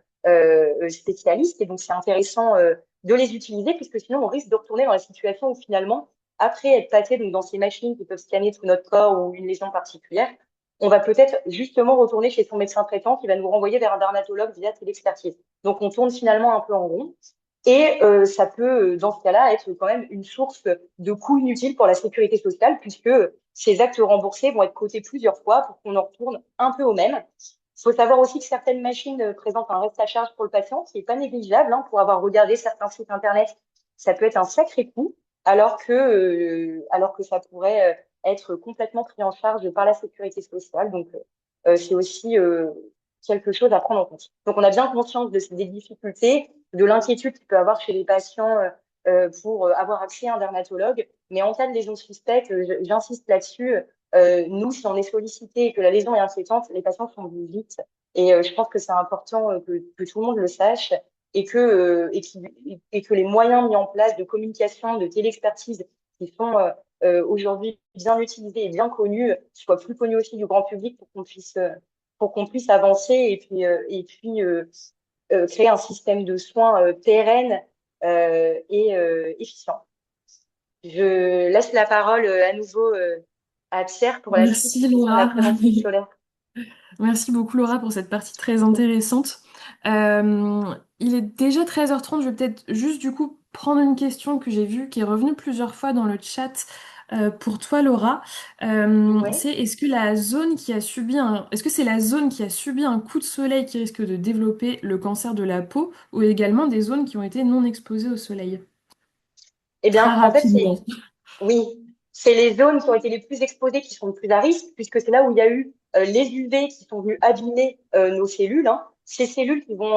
spécialistes. Et donc, c'est intéressant de les utiliser, puisque sinon, on risque de retourner dans la situation où finalement, après être passé donc, dans ces machines qui peuvent scanner tout notre corps ou une lésion particulière, on va peut-être justement retourner chez son médecin traitant qui va nous renvoyer vers un dermatologue via l'expertise. Donc, on tourne finalement un peu en rond. Et ça peut, dans ce cas-là, être quand même une source de coûts inutiles pour la sécurité sociale, puisque ces actes remboursés vont être cotés plusieurs fois pour qu'on en retourne un peu au même. Il faut savoir aussi que certaines machines présentent un reste à charge pour le patient qui n'est pas négligeable. Hein, pour avoir regardé certains sites Internet, ça peut être un sacré coût, alors que ça pourrait être complètement pris en charge par la sécurité sociale. Donc, c'est aussi quelque chose à prendre en compte. Donc, on a bien conscience des difficultés, de l'inquiétude qu'il peut y avoir chez les patients pour avoir accès à un dermatologue. Mais en cas de lésion suspecte, j'insiste là-dessus, nous, si on est sollicité et que la lésion est inquiétante, les patients sont vus vite. Et je pense que c'est important que tout le monde le sache et que les moyens mis en place de communication, de téléexpertise qui sont aujourd'hui bien utilisés et bien connus, soient plus connus aussi du grand public pour qu'on puisse avancer et puis créer un système de soins pérenne et efficient. Je laisse la parole à nouveau à Pierre pour la suite
Merci
sur la
Laura.
prévention solaire.
Merci beaucoup Laura pour cette partie très intéressante. Il est déjà 13h30, je vais peut-être juste du coup prendre une question que j'ai vue qui est revenue plusieurs fois dans le chat pour toi Laura.
Oui.
C'est est-ce que c'est la zone qui a subi un coup de soleil qui risque de développer le cancer de la peau ou également des zones qui ont été non exposées au soleil?
Eh
Très
bien, en fait,
rapidement.
oui, c'est les zones qui ont été les plus exposées qui sont le plus à risque, puisque c'est là où il y a eu les UV qui sont venus abîmer nos cellules, hein. Ces cellules qui vont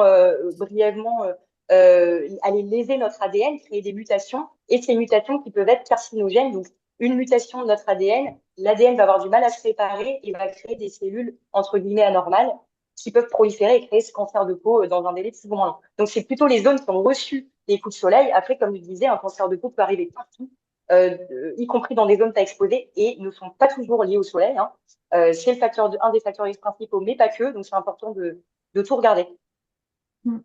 brièvement aller léser notre ADN, créer des mutations, et ces mutations qui peuvent être carcinogènes. Donc, une mutation de notre ADN, l'ADN va avoir du mal à se réparer et va créer des cellules, entre guillemets, anormales, qui peuvent proliférer et créer ce cancer de peau dans un délai de 6 mois long. Donc, c'est plutôt les zones qui ont reçu les coups de soleil. Après, comme je disais, un cancer de peau peut arriver partout, y compris dans des zones pas exposées, et ne sont pas toujours liés au soleil, hein. C'est un des facteurs principaux, mais pas que, donc c'est important de tout regarder.
Mm.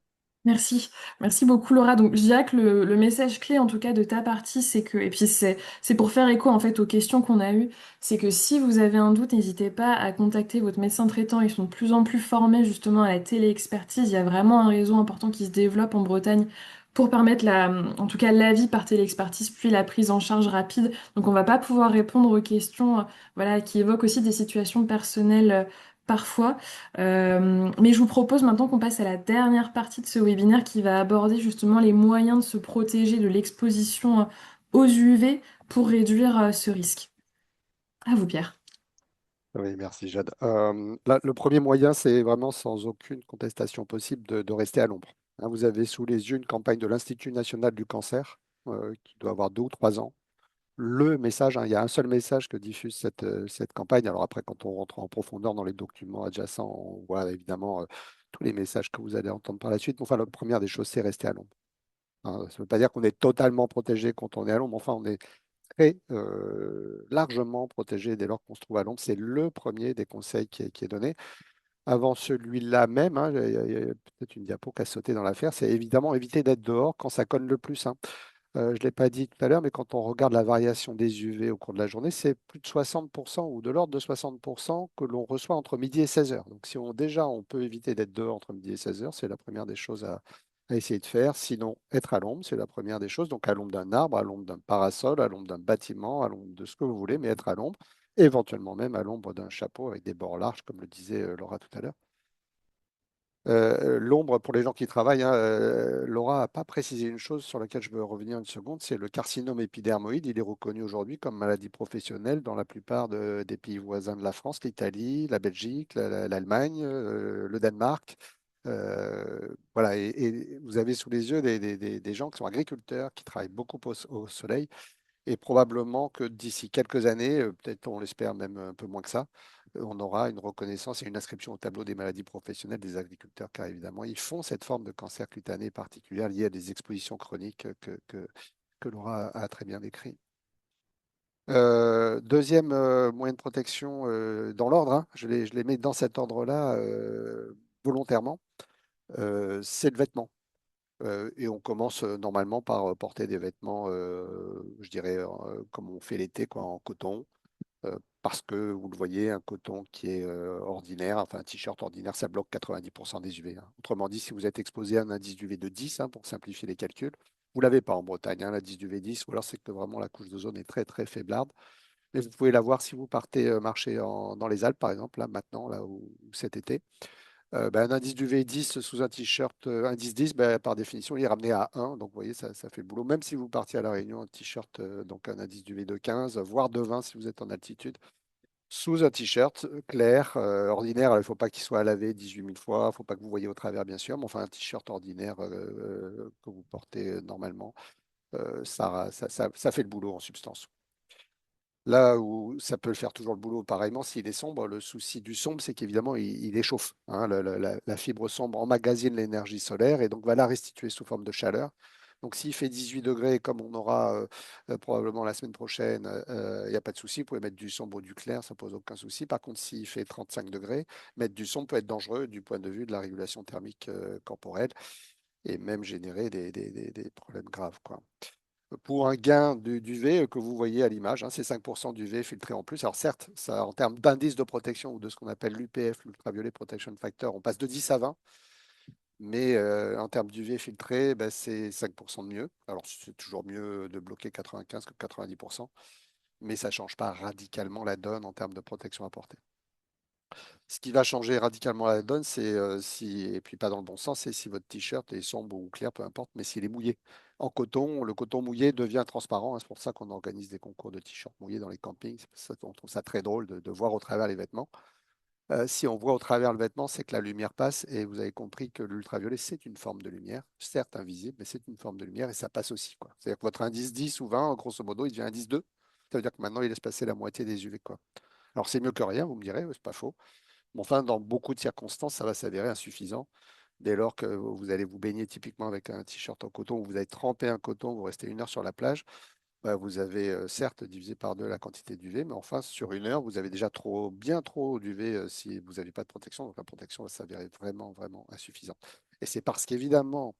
Merci, merci beaucoup Laura. Donc je dirais que le message clé en tout cas de ta partie, c'est que, et puis c'est pour faire écho en fait aux questions qu'on a eues, c'est que si vous avez un doute, n'hésitez pas à contacter votre médecin traitant. Ils sont de plus en plus formés justement à la téléexpertise. Il y a vraiment un réseau important qui se développe en Bretagne pour permettre en tout cas l'avis par téléexpertise puis la prise en charge rapide. Donc on va pas pouvoir répondre aux questions, voilà, qui évoquent aussi des situations personnelles parfois. Mais je vous propose maintenant qu'on passe à la dernière partie de ce webinaire qui va aborder justement les moyens de se protéger de l'exposition aux UV pour réduire ce risque. À vous, Pierre.
Oui, merci Jade. Le premier moyen, c'est vraiment sans aucune contestation possible de rester à l'ombre. Hein, vous avez sous les yeux une campagne de l'Institut national du cancer qui doit avoir 2 ou 3 ans. Le message, hein, il y a un seul message que diffuse cette campagne. Alors après, quand on rentre en profondeur dans les documents adjacents, on voit évidemment tous les messages que vous allez entendre par la suite. Enfin, la première des choses, c'est rester à l'ombre. Hein, ça ne veut pas dire qu'on est totalement protégé quand on est à l'ombre. Enfin, on est très largement protégé dès lors qu'on se trouve à l'ombre. C'est le premier des conseils qui est donné. Avant celui-là même, hein, il y a peut-être une diapo qui a sauté dans l'affaire, c'est évidemment éviter d'être dehors quand ça colle le plus, hein. Je ne l'ai pas dit tout à l'heure, mais quand on regarde la variation des UV au cours de la journée, c'est plus de 60% ou de l'ordre de 60% que l'on reçoit entre midi et 16 heures. Donc si déjà on peut éviter d'être dehors entre midi et 16 heures, c'est la première des choses à essayer de faire. Sinon, être à l'ombre, c'est la première des choses. Donc à l'ombre d'un arbre, à l'ombre d'un parasol, à l'ombre d'un bâtiment, à l'ombre de ce que vous voulez, mais être à l'ombre, éventuellement même à l'ombre d'un chapeau avec des bords larges, comme le disait Laura tout à l'heure. L'ombre, pour les gens qui travaillent, hein, Laura n'a pas précisé une chose sur laquelle je veux revenir une seconde, c'est le carcinome épidermoïde. Il est reconnu aujourd'hui comme maladie professionnelle dans la plupart des pays voisins de la France, l'Italie, la Belgique, l'Allemagne, le Danemark. Voilà, et vous avez sous les yeux des gens qui sont agriculteurs, qui travaillent beaucoup au soleil, et probablement que d'ici quelques années, peut-être on l'espère même un peu moins que ça, on aura une reconnaissance et une inscription au tableau des maladies professionnelles des agriculteurs, car évidemment, ils font cette forme de cancer cutané particulière liée à des expositions chroniques que Laura a très bien décrit. Deuxième moyen de protection dans l'ordre, hein, je les mets dans cet ordre-là volontairement, c'est le vêtement. Et on commence normalement par porter des vêtements, je dirais, comme on fait l'été, quoi, en coton, parce que vous le voyez, un coton qui est ordinaire, enfin un t-shirt ordinaire, ça bloque 90% des UV, hein. Autrement dit, si vous êtes exposé à un indice d'UV de 10, hein, pour simplifier les calculs, vous ne l'avez pas en Bretagne, hein, l'indice d'UV 10, ou alors c'est que vraiment la couche d'ozone est très très faiblarde. Mais vous pouvez l'avoir si vous partez marcher dans les Alpes, par exemple, là maintenant, là où cet été. Ben, un indice du V10 sous un t-shirt indice 10, ben, par définition, il est ramené à 1. Donc, vous voyez, ça fait le boulot. Même si vous partiez à La Réunion, un t-shirt, donc un indice du V de 15, voire de 20 si vous êtes en altitude, sous un t-shirt clair, ordinaire. Alors, il ne faut pas qu'il soit lavé 18 000 fois. Il ne faut pas que vous voyez au travers, bien sûr. Mais enfin, un t-shirt ordinaire que vous portez normalement, ça fait le boulot en substance. Là où ça peut faire toujours le boulot pareillement, s'il est sombre, le souci du sombre, c'est qu'évidemment, il échauffe, hein. La fibre sombre emmagasine l'énergie solaire et donc va la restituer sous forme de chaleur. Donc s'il fait 18 degrés, comme on aura probablement la semaine prochaine, il n'y a pas de souci. Vous pouvez mettre du sombre ou du clair, ça pose aucun souci. Par contre, s'il fait 35 degrés, mettre du sombre peut être dangereux du point de vue de la régulation thermique corporelle et même générer des problèmes graves, quoi. Pour un gain d'UV que vous voyez à l'image, hein, c'est 5% d'UV filtré en plus. Alors certes, ça, en termes d'indice de protection ou de ce qu'on appelle l'UPF, l'Ultraviolet Protection Factor, on passe de 10 à 20, mais en termes d'UV filtré, ben, c'est 5% de mieux. Alors c'est toujours mieux de bloquer 95 que 90%, mais ça ne change pas radicalement la donne en termes de protection apportée. Ce qui va changer radicalement la donne, c'est si, et puis pas dans le bon sens, c'est si votre t-shirt est sombre ou clair, peu importe, mais s'il est mouillé. En coton, le coton mouillé devient transparent, hein. C'est pour ça qu'on organise des concours de t-shirts mouillés dans les campings. On trouve ça très drôle de voir au travers les vêtements. Si on voit au travers le vêtement, c'est que la lumière passe et vous avez compris que l'ultraviolet, c'est une forme de lumière, certes invisible, mais c'est une forme de lumière et ça passe aussi, quoi. C'est-à-dire que votre indice 10 ou 20, grosso modo, il devient indice 2. Ça veut dire que maintenant, il laisse passer la moitié des UV, quoi. Alors, c'est mieux que rien, vous me direz, c'est pas faux. Mais enfin, dans beaucoup de circonstances, ça va s'avérer insuffisant. Dès lors que vous allez vous baigner typiquement avec un t-shirt en coton, ou vous avez trempé un coton, vous restez 1 heure sur la plage, bah, vous avez certes divisé par deux la quantité d'UV, mais enfin, sur 1 heure, vous avez déjà trop, bien trop d'UV si vous n'avez pas de protection. Donc la protection va s'avérer vraiment, vraiment insuffisante. Et c'est parce qu'évidemment,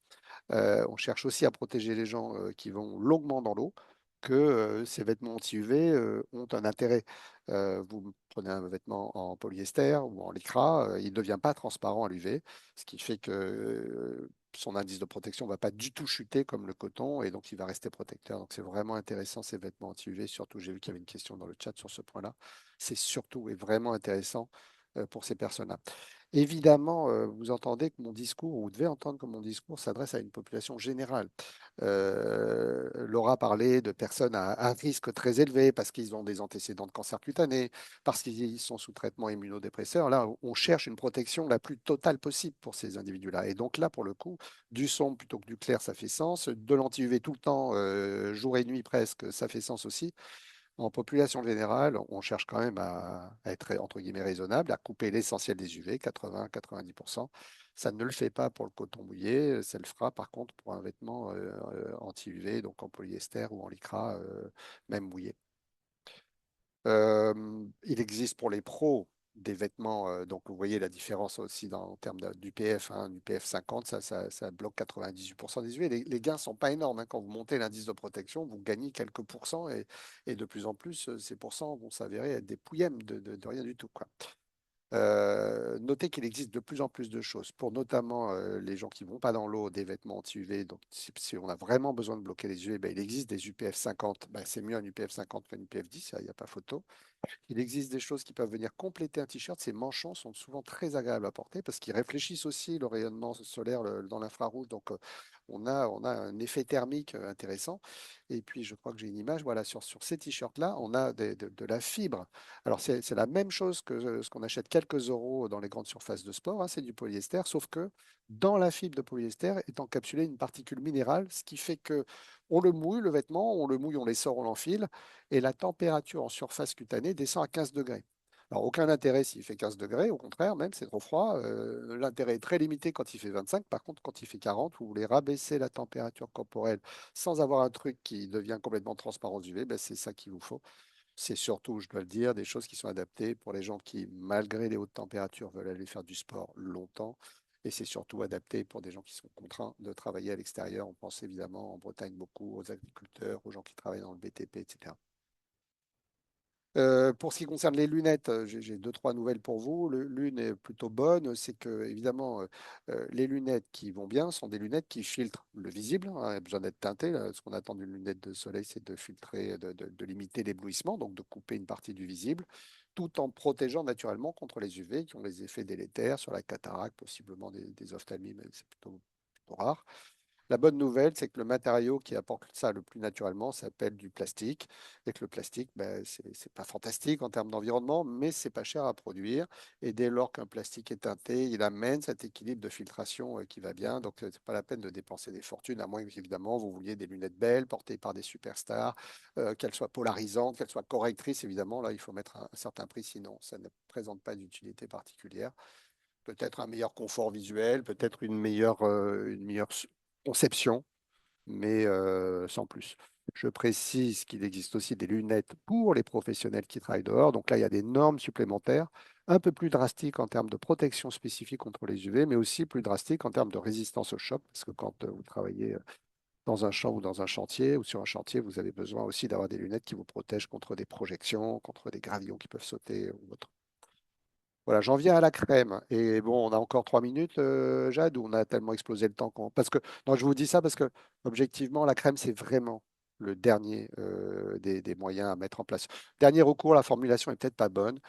on cherche aussi à protéger les gens qui vont longuement dans l'eau, que ces vêtements anti-UV ont un intérêt. Vous prenez un vêtement en polyester ou en lycra, il ne devient pas transparent à l'UV, ce qui fait que son indice de protection ne va pas du tout chuter comme le coton et donc il va rester protecteur. Donc c'est vraiment intéressant ces vêtements anti-UV, surtout j'ai vu qu'il y avait une question dans le chat sur ce point-là. C'est surtout et vraiment intéressant pour ces personnes-là. Évidemment, vous entendez que mon discours, ou vous devez entendre que mon discours s'adresse à une population générale. Laura parlait de personnes à risque très élevé parce qu'ils ont des antécédents de cancer cutané, parce qu'ils sont sous traitement immunodépresseur. Là, on cherche une protection la plus totale possible pour ces individus-là. Et donc là, pour le coup, du sombre plutôt que du clair, ça fait sens. De l'anti-UV tout le temps, jour et nuit presque, ça fait sens aussi. En population générale, on cherche quand même à être entre guillemets raisonnable, à couper l'essentiel des UV, 80-90%. Ça ne le fait pas pour le coton mouillé, ça le fera par contre pour un vêtement anti-UV, donc en polyester ou en lycra, même mouillé. Il existe pour les pros des vêtements, donc vous voyez la différence aussi en termes d'UPF, hein, d'UPF 50, ça bloque 98% des UV. Les gains ne sont pas énormes, hein. Quand vous montez l'indice de protection, vous gagnez quelques pourcents et de plus en plus, ces pourcents vont s'avérer être des pouillèmes de rien du tout, quoi. Notez qu'il existe de plus en plus de choses pour notamment les gens qui ne vont pas dans l'eau, des vêtements anti-UV. Donc, si on a vraiment besoin de bloquer les UV, ben, il existe des UPF 50. Ben, c'est mieux un UPF 50 qu'un UPF 10, il n'y a pas photo. Il existe des choses qui peuvent venir compléter un t-shirt. Ces manchons sont souvent très agréables à porter parce qu'ils réfléchissent aussi le rayonnement solaire dans l'infrarouge. Donc, on a un effet thermique intéressant. Et puis, je crois que j'ai une image. Voilà, sur ces t-shirts-là, on a de la fibre. Alors, c'est la même chose que ce qu'on achète quelques euros dans les grandes surfaces de sport, hein. C'est du polyester, sauf que dans la fibre de polyester est encapsulée une particule minérale, ce qui fait que on le mouille, le vêtement, on le mouille, on les sort, on l'enfile et la température en surface cutanée descend à 15 degrés. Alors, aucun intérêt s'il fait 15 degrés, au contraire, même, c'est trop froid. L'intérêt est très limité quand il fait 25. Par contre, quand il fait 40, vous voulez rabaisser la température corporelle sans avoir un truc qui devient complètement transparent aux UV, ben, c'est ça qu'il vous faut. C'est surtout, je dois le dire, des choses qui sont adaptées pour les gens qui, malgré les hautes températures, veulent aller faire du sport longtemps. Et c'est surtout adapté pour des gens qui sont contraints de travailler à l'extérieur. On pense évidemment en Bretagne beaucoup aux agriculteurs, aux gens qui travaillent dans le BTP, etc. Pour ce qui concerne les lunettes, j'ai deux, trois nouvelles pour vous. L'une est plutôt bonne, c'est que évidemment, les lunettes qui vont bien sont des lunettes qui filtrent le visible, hein, il a besoin d'être teintées. Là. Ce qu'on attend d'une lunette de soleil, c'est de filtrer, de limiter l'éblouissement, donc de couper une partie du visible, tout en protégeant naturellement contre les UV qui ont des effets délétères sur la cataracte, possiblement des ophtalmies, mais c'est plutôt rare. La bonne nouvelle, c'est que le matériau qui apporte ça le plus naturellement s'appelle du plastique. Et que le plastique, ben, c'est pas fantastique en termes d'environnement, mais c'est pas cher à produire. Et dès lors qu'un plastique est teinté, il amène cet équilibre de filtration qui va bien. Donc, c'est pas la peine de dépenser des fortunes, à moins qu'évidemment vous vouliez des lunettes belles, portées par des superstars, qu'elles soient polarisantes, qu'elles soient correctrices. Évidemment, là, il faut mettre un certain prix, sinon ça ne présente pas d'utilité particulière. Peut-être un meilleur confort visuel, peut-être une meilleure conception, mais sans plus. Je précise qu'il existe aussi des lunettes pour les professionnels qui travaillent dehors. Donc là, il y a des normes supplémentaires, un peu plus drastiques en termes de protection spécifique contre les UV, mais aussi plus drastiques en termes de résistance au choc, parce que quand vous travaillez dans un champ ou dans un chantier ou sur un chantier, vous avez besoin aussi d'avoir des lunettes qui vous protègent contre des projections, contre des gravillons qui peuvent sauter ou autre. Voilà, j'en viens à la crème. Et bon, on a encore 3 minutes, Jade, ou on a tellement explosé le temps qu'on... Parce que, non, je vous dis ça parce que, objectivement, la crème, c'est vraiment, le dernier des moyens à mettre en place. Dernier recours, la formulation est peut-être pas bonne.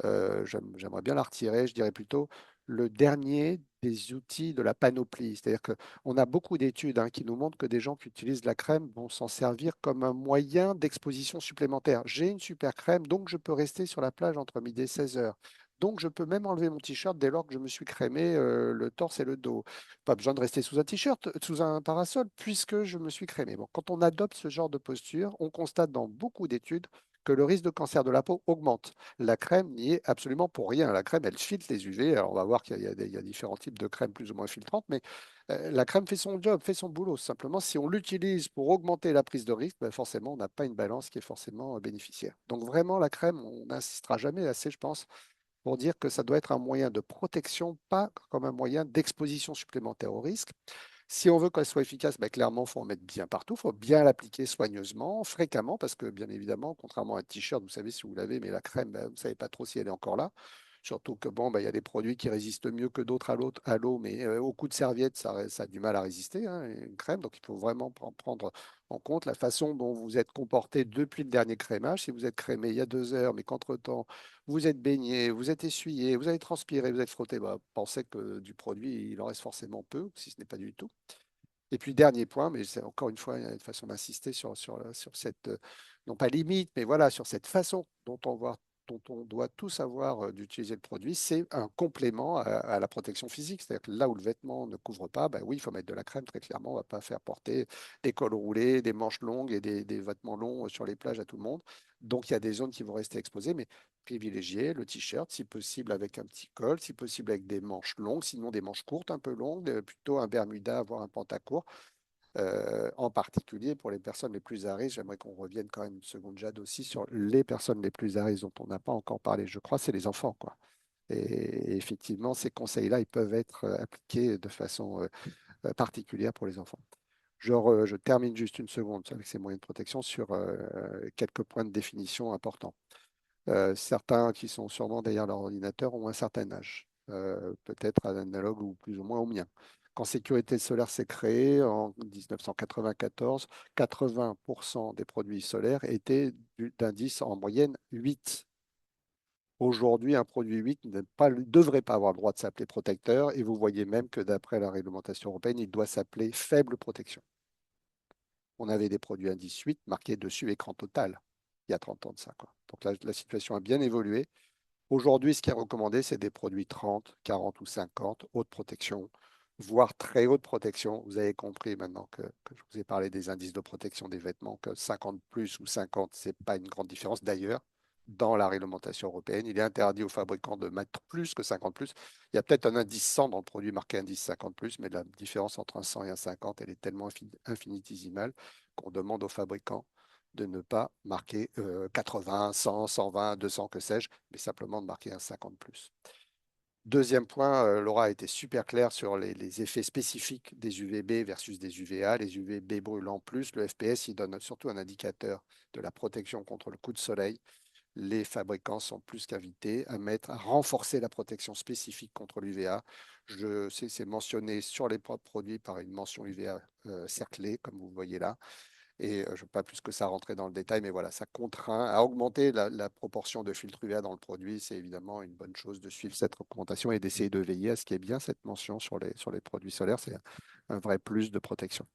J'aimerais bien la retirer. Je dirais plutôt le dernier des outils de la panoplie. C'est-à-dire qu'on a beaucoup d'études qui nous montrent que des gens qui utilisent la crème vont s'en servir comme un moyen d'exposition supplémentaire. J'ai une super crème, donc je peux rester sur la plage entre midi et 16 heures. Donc, je peux même enlever mon t-shirt dès lors que je me suis crémé le torse et le dos. Pas besoin de rester sous un t-shirt, sous un parasol, puisque je me suis crémé. Bon, quand on adopte ce genre de posture, on constate dans beaucoup d'études que le risque de cancer de la peau augmente. La crème n'y est absolument pour rien. La crème, elle filtre les UV. Alors, on va voir qu'il y a différents types de crèmes plus ou moins filtrantes, mais la crème fait son job, fait son boulot. Simplement, si on l'utilise pour augmenter la prise de risque, ben forcément, on n'a pas une balance qui est forcément bénéficiaire. Donc, vraiment, la crème, on n'insistera jamais assez, je pense, pour dire que ça doit être un moyen de protection, pas comme un moyen d'exposition supplémentaire au risque. Si on veut qu'elle soit efficace, ben clairement, il faut en mettre bien partout, il faut bien l'appliquer soigneusement, fréquemment, parce que bien évidemment, contrairement à un t-shirt, vous savez si vous l'avez, mais la crème, ben, vous ne savez pas trop si elle est encore là. Surtout que bon, ben, il y a des produits qui résistent mieux que d'autres à l'eau, mais au coup de serviette, ça a du mal à résister, une crème. Donc il faut vraiment prendre en compte la façon dont vous êtes comporté depuis le dernier crémage. Si vous êtes crémé il y a 2 heures, mais qu'entre-temps, vous êtes baigné, vous êtes essuyé, vous avez transpiré, vous êtes frotté, bah, pensez que du produit, il en reste forcément peu, si ce n'est pas du tout. Et puis, dernier point, mais c'est encore une fois une façon d'insister sur cette, non pas limite, mais voilà, sur cette façon dont on doit tous avoir d'utiliser le produit, c'est un complément à la protection physique. C'est-à-dire que là où le vêtement ne couvre pas, ben oui, il faut mettre de la crème, très clairement. On ne va pas faire porter des cols roulés, des manches longues et des vêtements longs sur les plages à tout le monde. Donc, il y a des zones qui vont rester exposées, mais privilégier le t-shirt, si possible avec un petit col, si possible avec des manches longues, sinon des manches courtes, un peu longues, plutôt un bermuda, voire un pantacourt. En particulier pour les personnes les plus à risque, j'aimerais qu'on revienne quand même une seconde, Jade, aussi sur les personnes les plus à risque dont on n'a pas encore parlé. Je crois c'est les enfants, quoi. Et effectivement, ces conseils-là, ils peuvent être appliqués de façon particulière pour les enfants. Je termine juste une seconde avec ces moyens de protection sur quelques points de définition importants. Certains qui sont sûrement derrière leur ordinateur ont un certain âge, peut-être analogue ou plus ou moins au mien. Quand Sécurité solaire s'est créée en 1994, 80% des produits solaires étaient d'indice en moyenne 8. Aujourd'hui, un produit 8 ne devrait pas avoir le droit de s'appeler protecteur et vous voyez même que d'après la réglementation européenne, il doit s'appeler faible protection. On avait des produits indice 8 marqués dessus écran total il y a 30 ans de ça, quoi. Donc la situation a bien évolué. Aujourd'hui, ce qui est recommandé, c'est des produits 30, 40 ou 50, haute protection, voire très haute protection. Vous avez compris maintenant que je vous ai parlé des indices de protection des vêtements, que 50 plus ou 50, ce n'est pas une grande différence. D'ailleurs, dans la réglementation européenne, il est interdit aux fabricants de mettre plus que 50 plus. Il y a peut-être un indice 100 dans le produit marqué indice 50 plus, mais la différence entre un 100 et un 50, elle est tellement infinitésimale qu'on demande aux fabricants de ne pas marquer 80, 100, 120, 200, que sais-je, mais simplement de marquer un 50 plus. Deuxième point, Laura a été super claire sur les effets spécifiques des UVB versus des UVA. Les UVB brûlants plus, le FPS, il donne surtout un indicateur de la protection contre le coup de soleil. Les fabricants sont plus qu'invités à renforcer la protection spécifique contre l'UVA. Je sais c'est mentionné sur les propres produits par une mention UVA cerclée, comme vous voyez là. Et je ne veux pas plus que ça rentrer dans le détail, mais voilà, ça contraint à augmenter la proportion de filtre UVA dans le produit. C'est évidemment une bonne chose de suivre cette recommandation et d'essayer de veiller à ce qu'il y ait bien cette mention sur les produits solaires. C'est un vrai plus de protection.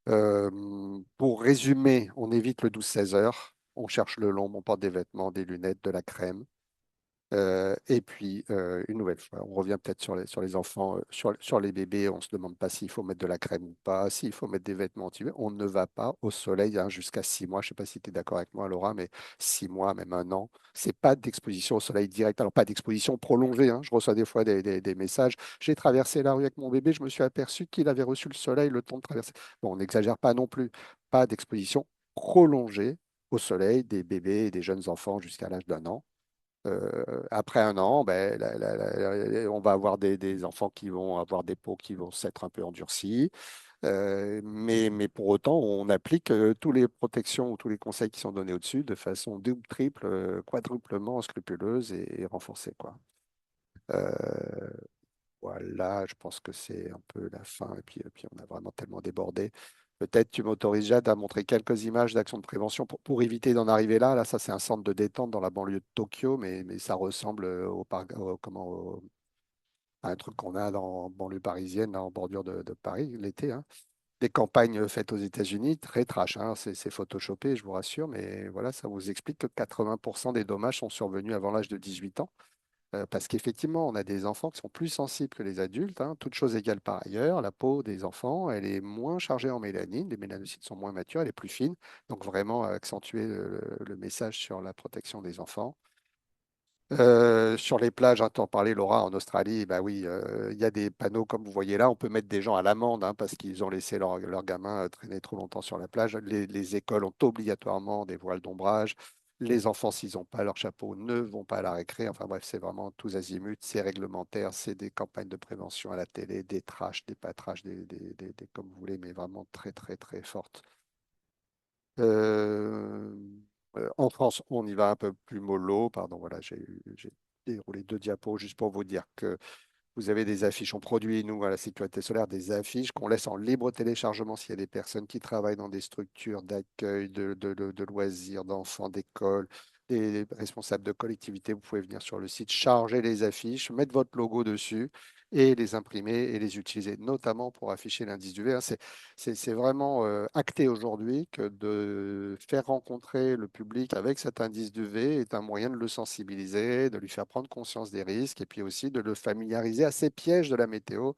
Pour résumer, on évite le 12-16 heures. On cherche le long, on porte des vêtements, des lunettes, de la crème. Et puis, une nouvelle fois, on revient peut-être sur les enfants, sur les bébés, on ne se demande pas s'il faut mettre de la crème ou pas, s'il faut mettre des vêtements anti-UV. On ne va pas au soleil jusqu'à 6 mois. Je ne sais pas si tu es d'accord avec moi, Laura, mais 6 mois, même un an, c'est pas d'exposition au soleil direct. Alors, pas d'exposition prolongée. Je reçois des fois des messages. J'ai traversé la rue avec mon bébé, je me suis aperçu qu'il avait reçu le soleil le temps de traverser. Bon, on n'exagère pas non plus. Pas d'exposition prolongée au soleil des bébés et des jeunes enfants jusqu'à l'âge d'un an. Après un an, ben, on va avoir des enfants qui vont avoir des peaux qui vont s'être un peu endurcies. Mais pour autant, on applique tous les protections ou tous les conseils qui sont donnés au-dessus de façon double, triple, quadruplement scrupuleuse et renforcée, quoi. Euh, voilà, je pense que c'est un peu la fin. Et puis on a vraiment tellement débordé. Peut-être tu m'autorises, Jade, à montrer quelques images d'actions de prévention pour éviter d'en arriver là. Là, ça, c'est un centre de détente dans la banlieue de Tokyo, mais ça ressemble à un truc qu'on a dans la banlieue parisienne, là, en bordure de Paris, l'été, hein. Des campagnes faites aux États-Unis, très trash, hein, c'est photoshopé, je vous rassure, mais voilà, ça vous explique que 80% des dommages sont survenus avant l'âge de 18 ans. Parce qu'effectivement, on a des enfants qui sont plus sensibles que les adultes, hein, toutes choses égales par ailleurs. La peau des enfants, elle est moins chargée en mélanine, les mélanocytes sont moins matures, elle est plus fine. Donc vraiment accentuer le message sur la protection des enfants. Sur les plages, hein, t'en parlais, Laura, en Australie, bah oui, il y a des panneaux comme vous voyez là. On peut mettre des gens à l'amende, hein, parce qu'ils ont laissé leurs gamins traîner trop longtemps sur la plage. Les écoles ont obligatoirement des voiles d'ombrage. Les enfants, s'ils n'ont pas leur chapeau, ne vont pas à la récré. Enfin bref, c'est vraiment tous azimuts. C'est réglementaire, c'est des campagnes de prévention à la télé, des trash, des pas trash, comme vous voulez, mais vraiment très, très, très fortes. Euh, en France, on y va un peu plus mollo. Pardon, voilà, j'ai déroulé deux diapos juste pour vous dire que vous avez des affiches. On produit, nous, à la Sécurité Solaire, des affiches qu'on laisse en libre téléchargement s'il y a des personnes qui travaillent dans des structures d'accueil, de loisirs, d'enfants, d'écoles, des responsables de collectivités. Vous pouvez venir sur le site, charger les affiches, mettre votre logo dessus et les imprimer et les utiliser, notamment pour afficher l'indice du V. Hein. C'est vraiment acté aujourd'hui que de faire rencontrer le public avec cet indice du V est un moyen de le sensibiliser, de lui faire prendre conscience des risques et puis aussi de le familiariser à ces pièges de la météo.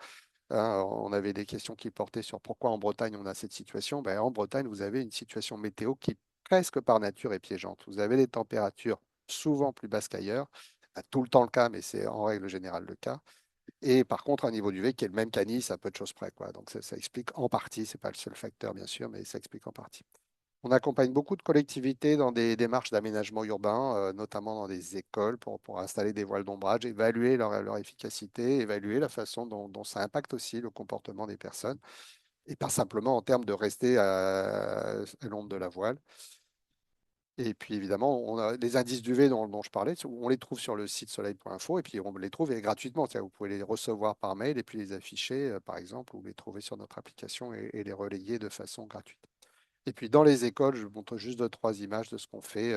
Hein, on avait des questions qui portaient sur pourquoi en Bretagne on a cette situation. Ben, en Bretagne, vous avez une situation météo qui, presque par nature, est piégeante. Vous avez des températures souvent plus basses qu'ailleurs. Pas tout le temps le cas, mais c'est en règle générale le cas. Et par contre, un niveau d'UV qui est le même qu'à Nice, à peu de choses près, quoi. Donc ça explique en partie, c'est pas le seul facteur bien sûr, mais ça explique en partie. On accompagne beaucoup de collectivités dans des démarches d'aménagement urbain, notamment dans des écoles pour installer des voiles d'ombrage, évaluer leur efficacité, évaluer la façon dont ça impacte aussi le comportement des personnes, et pas simplement en termes de rester à l'ombre de la voile. Et puis évidemment, on a les indices d'UV dont je parlais, on les trouve sur le site soleil.info et puis on les trouve gratuitement. C'est-à-dire, vous pouvez les recevoir par mail et puis les afficher, par exemple, ou les trouver sur notre application et les relayer de façon gratuite. Et puis dans les écoles, je vous montre juste deux, trois images de ce qu'on fait.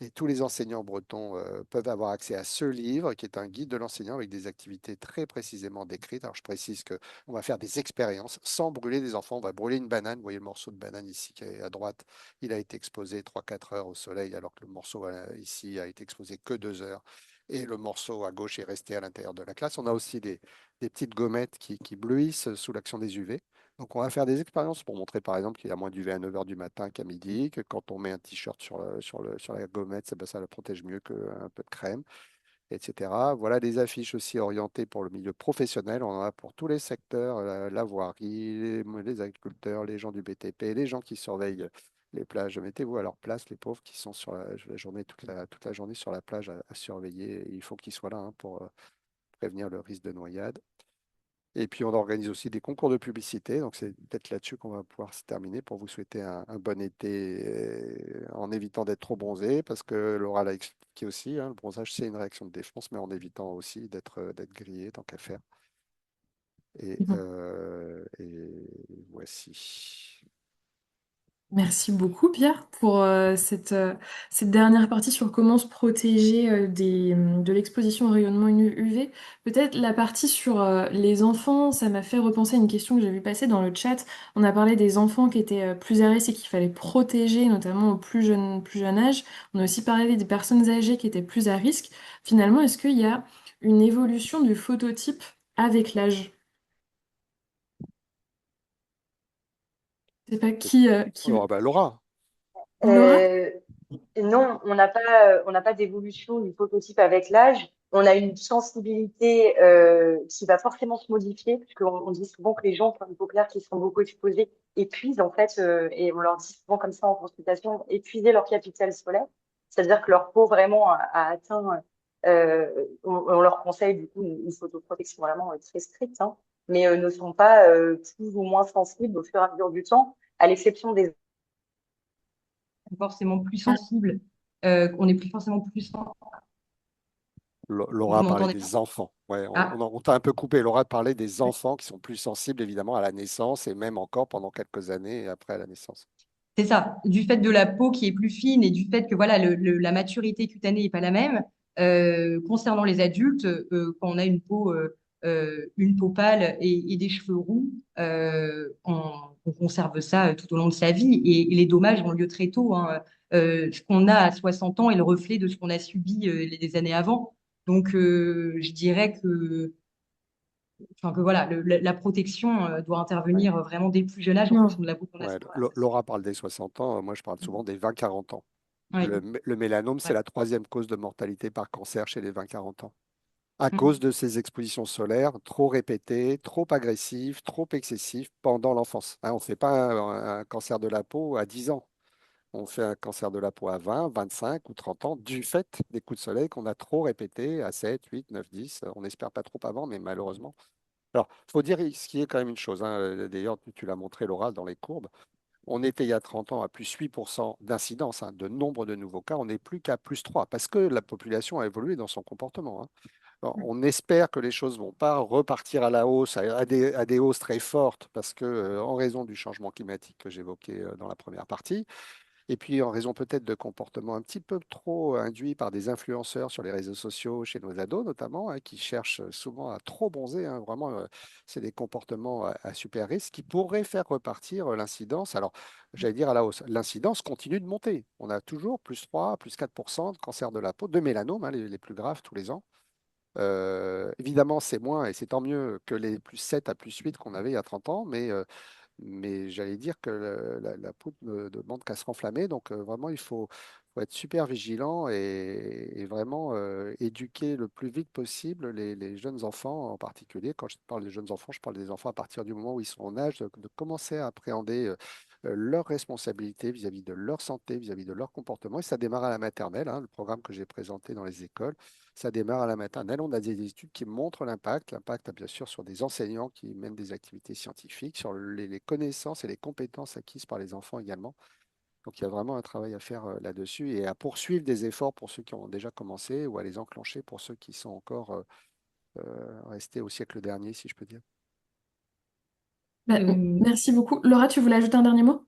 Et tous les enseignants bretons peuvent avoir accès à ce livre, qui est un guide de l'enseignant avec des activités très précisément décrites. Alors je précise qu'on va faire des expériences sans brûler des enfants. On va brûler une banane. Vous voyez le morceau de banane ici qui est à droite. Il a été exposé 3 4 heures au soleil, alors que le morceau ici a été exposé que 2 heures. Et le morceau à gauche est resté à l'intérieur de la classe. On a aussi des petites gommettes qui bleuissent sous l'action des UV. Donc, on va faire des expériences pour montrer, par exemple, qu'il y a moins d'UV à 9 heures du matin qu'à midi, que quand on met un t-shirt sur la gommette, ça le protège mieux qu'un peu de crème, etc. Voilà des affiches aussi orientées pour le milieu professionnel. On en a pour tous les secteurs, la voirie, les agriculteurs, les gens du BTP, les gens qui surveillent les plages. Mettez-vous à leur place, les pauvres qui sont sur la journée, toute la journée sur la plage à surveiller. Il faut qu'ils soient là, hein, pour prévenir le risque de noyade. Et puis, on organise aussi des concours de publicité. Donc, c'est peut-être là-dessus qu'on va pouvoir se terminer pour vous souhaiter un bon été en évitant d'être trop bronzé, parce que Laura l'a expliqué aussi, hein, le bronzage, c'est une réaction de défense, mais en évitant aussi d'être grillé tant qu'à faire. Et voici.
Merci beaucoup, Pierre, pour cette dernière partie sur comment se protéger de l'exposition au rayonnement UV. Peut-être la partie sur les enfants, ça m'a fait repenser à une question que j'ai vu passer dans le chat. On a parlé des enfants qui étaient plus à risque et qu'il fallait protéger, notamment au plus jeune âge. On a aussi parlé des personnes âgées qui étaient plus à risque. Finalement, est-ce qu'il y a une évolution du phototype avec l'âge? Je sais pas qui...
Oh, bah, Laura,
Laura?
Euh, Non, on n'a pas d'évolution du phototype avec l'âge. On a une sensibilité qui va forcément se modifier, puisqu'on on dit souvent que les gens qui ont une peau claire, qui sont beaucoup exposés, épuisent en fait, et on leur dit souvent comme ça en consultation, épuiser leur capital solaire. C'est-à-dire que leur peau vraiment a atteint, on leur conseille du coup une photoprotection vraiment très stricte, hein, mais ne sont pas plus ou moins sensibles au fur et à mesure du temps, à l'exception des forcément plus sensibles, on est plus forcément plus sensible.
Laura
Vous
a parlé
m'entendez?
des enfants. Ouais,
Ah,
on t'a un peu coupé. Laura parlait des enfants qui sont plus sensibles évidemment à la naissance et même encore pendant quelques années après la naissance.
c'est ça, du fait de la peau qui est plus fine et du fait que voilà, la maturité cutanée n'est pas la même. Concernant les adultes, quand on a une peau pâle et des cheveux roux, on conserve ça tout au long de sa vie et les dommages ont lieu très tôt, hein. Ce qu'on a à 60 ans est le reflet de ce qu'on a subi les années avant. Donc, je dirais que voilà, la protection doit
Ouais.
intervenir vraiment dès le plus jeune âge en fonction
Non.
de la peau qu'on a
Ouais,
sur la peau.
Laura parle des 60 ans, moi je parle souvent des 20-40 ans.
Oui,
Le mélanome, c'est
ouais.
la troisième cause de mortalité par cancer chez les 20-40 ans. À cause
Mhm.
de ces expositions solaires trop répétées, trop agressives, trop excessives pendant l'enfance. Hein, on ne fait pas un cancer de la peau à 10 ans. On fait un cancer de la peau à 20, 25 ou 30 ans du fait des coups de soleil qu'on a trop répétés à 7, 8, 9, 10. On n'espère pas trop avant, mais malheureusement. Alors, il faut dire ce qui est quand même une chose, hein. D'ailleurs, tu l'as montré, Laura, dans les courbes. On était il y a 30 ans à plus 8% d'incidence, hein, de nombre de nouveaux cas. On n'est plus qu'à plus 3 parce que la population a évolué dans son comportement, hein. Alors, on espère que les choses vont pas repartir à la hausse, à des hausses très fortes, parce que en raison du changement climatique que j'évoquais dans la première partie, et puis en raison peut-être de comportements un petit peu trop induits par des influenceurs sur les réseaux sociaux, chez nos ados notamment, hein, qui cherchent souvent à trop bronzer, hein, vraiment, c'est des comportements à super risque qui pourraient faire repartir l'incidence. Alors, j'allais dire à la hausse. L'incidence continue de monter. On a toujours plus 3, plus 4% de cancer de la peau, de mélanome, hein, les plus graves tous les ans. Évidemment, c'est moins et c'est tant mieux que les plus 7 à plus 8 qu'on avait il y a 30 ans, mais j'allais dire que la poudre ne demande qu'à se renflammer. Donc, vraiment, faut être super vigilant et vraiment éduquer le plus vite possible les jeunes enfants en particulier. Quand je parle des jeunes enfants, je parle des enfants à partir du moment où ils sont en âge de commencer à appréhender leurs responsabilités vis-à-vis de leur santé, vis-à-vis de leur comportement. Et ça démarre à la maternelle, hein, le programme que j'ai présenté dans les écoles. Ça démarre à la maternelle. On a des études qui montrent l'impact. L'impact, bien sûr, sur des enseignants qui mènent des activités scientifiques, sur les connaissances et les compétences acquises par les enfants également. Donc, il y a vraiment un travail à faire là-dessus et à poursuivre des efforts pour ceux qui ont déjà commencé ou à les enclencher pour ceux qui sont encore restés au siècle dernier, si je peux dire.
Bah,
Euh,
merci beaucoup. Laura, tu voulais ajouter un dernier mot?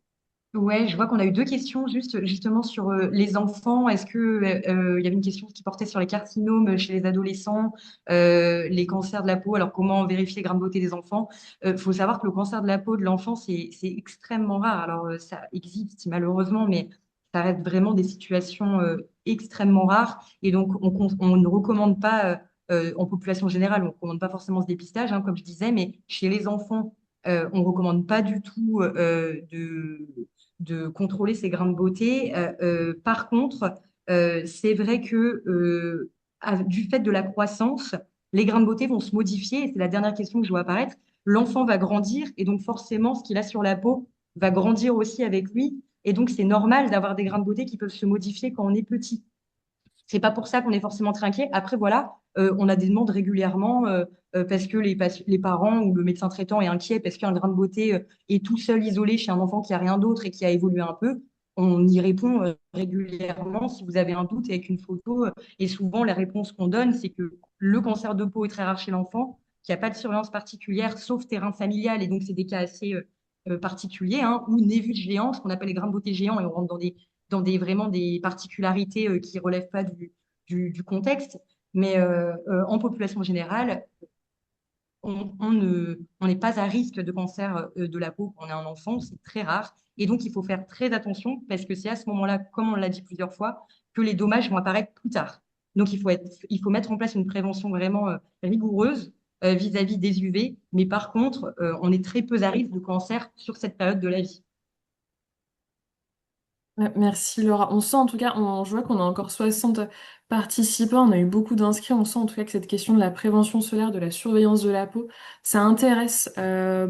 Ouais, je vois qu'on a eu deux questions justement sur les enfants. Est-ce que il y avait une question qui portait sur les carcinomes chez les adolescents, les cancers de la peau. Alors comment vérifier les grains de beauté des enfants? Faut savoir que le cancer de la peau de l'enfant c'est extrêmement rare. Alors ça existe malheureusement, mais ça reste vraiment des situations extrêmement rares. Et donc on ne recommande pas en population générale, on ne recommande pas forcément ce dépistage, hein, comme je disais, mais chez les enfants, on ne recommande pas du tout de contrôler ses grains de beauté. Par contre, c'est vrai que du fait de la croissance, les grains de beauté vont se modifier. Et c'est la dernière question que je vois apparaître. L'enfant va grandir et donc forcément, ce qu'il a sur la peau va grandir aussi avec lui. Et donc, c'est normal d'avoir des grains de beauté qui peuvent se modifier quand on est petit. C'est pas pour ça qu'on est forcément très inquiet. Après, voilà, on a des demandes régulièrement parce que les parents ou le médecin traitant est inquiet parce qu'un grain de beauté est tout seul isolé chez un enfant qui a rien d'autre et qui a évolué un peu. On y répond régulièrement si vous avez un doute avec une photo. Et souvent, la réponse qu'on donne, c'est que le cancer de peau est très rare chez l'enfant, qu'il n'y a pas de surveillance particulière, sauf terrain familial. Et donc, c'est des cas assez particuliers, hein, ou névus géants, ce qu'on appelle les grains de beauté géants, et on rentre dans vraiment des particularités qui ne relèvent pas du contexte. Mais en population générale, on n'est pas à risque de cancer de la peau quand on est un enfant, c'est très rare. Et donc, il faut faire très attention parce que c'est à ce moment-là, comme on l'a dit plusieurs fois, que les dommages vont apparaître plus tard. Donc, il faut mettre en place une prévention vraiment rigoureuse vis-à-vis des UV. Mais par contre, on est très peu à risque de cancer sur cette période de la vie.
Ouais, merci Laura. On sent en tout cas, je vois qu'on a encore 60 participants, on a eu beaucoup d'inscrits, on sent en tout cas que cette question de la prévention solaire, de la surveillance de la peau, ça intéresse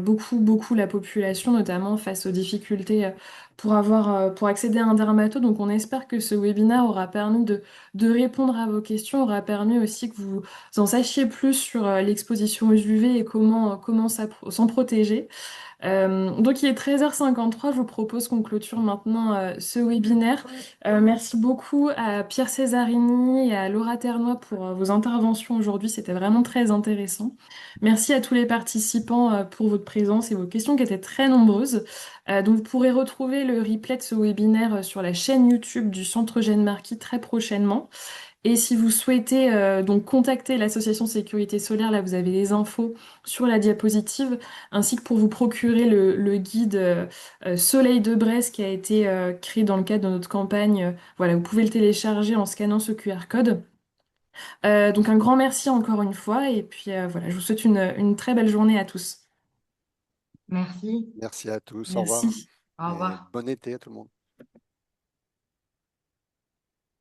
beaucoup la population, notamment face aux difficultés pour accéder à un dermato. Donc on espère que ce webinaire aura permis de répondre à vos questions, aura permis aussi que vous en sachiez plus sur l'exposition aux UV et comment s'en protéger. Donc il est 13h53, je vous propose qu'on clôture maintenant ce webinaire. Merci beaucoup à Pierre Césarini, Fanny et à Laura Ternois pour vos interventions aujourd'hui. C'était vraiment très intéressant. Merci à tous les participants pour votre présence et vos questions qui étaient très nombreuses. Donc, vous pourrez retrouver le replay de ce webinaire sur la chaîne YouTube du Centre Jeanne Marquis très prochainement. Et si vous souhaitez donc contacter l'association Sécurité Solaire, là vous avez les infos sur la diapositive, ainsi que pour vous procurer le guide Soleil de Brest qui a été créé dans le cadre de notre campagne. Voilà, vous pouvez le télécharger en scannant ce QR code. Donc un grand merci encore une fois, et puis voilà, je vous souhaite une très belle journée à tous.
Merci.
Merci à tous, au revoir
Merci.
Au
et
revoir.
bon été à tout le monde.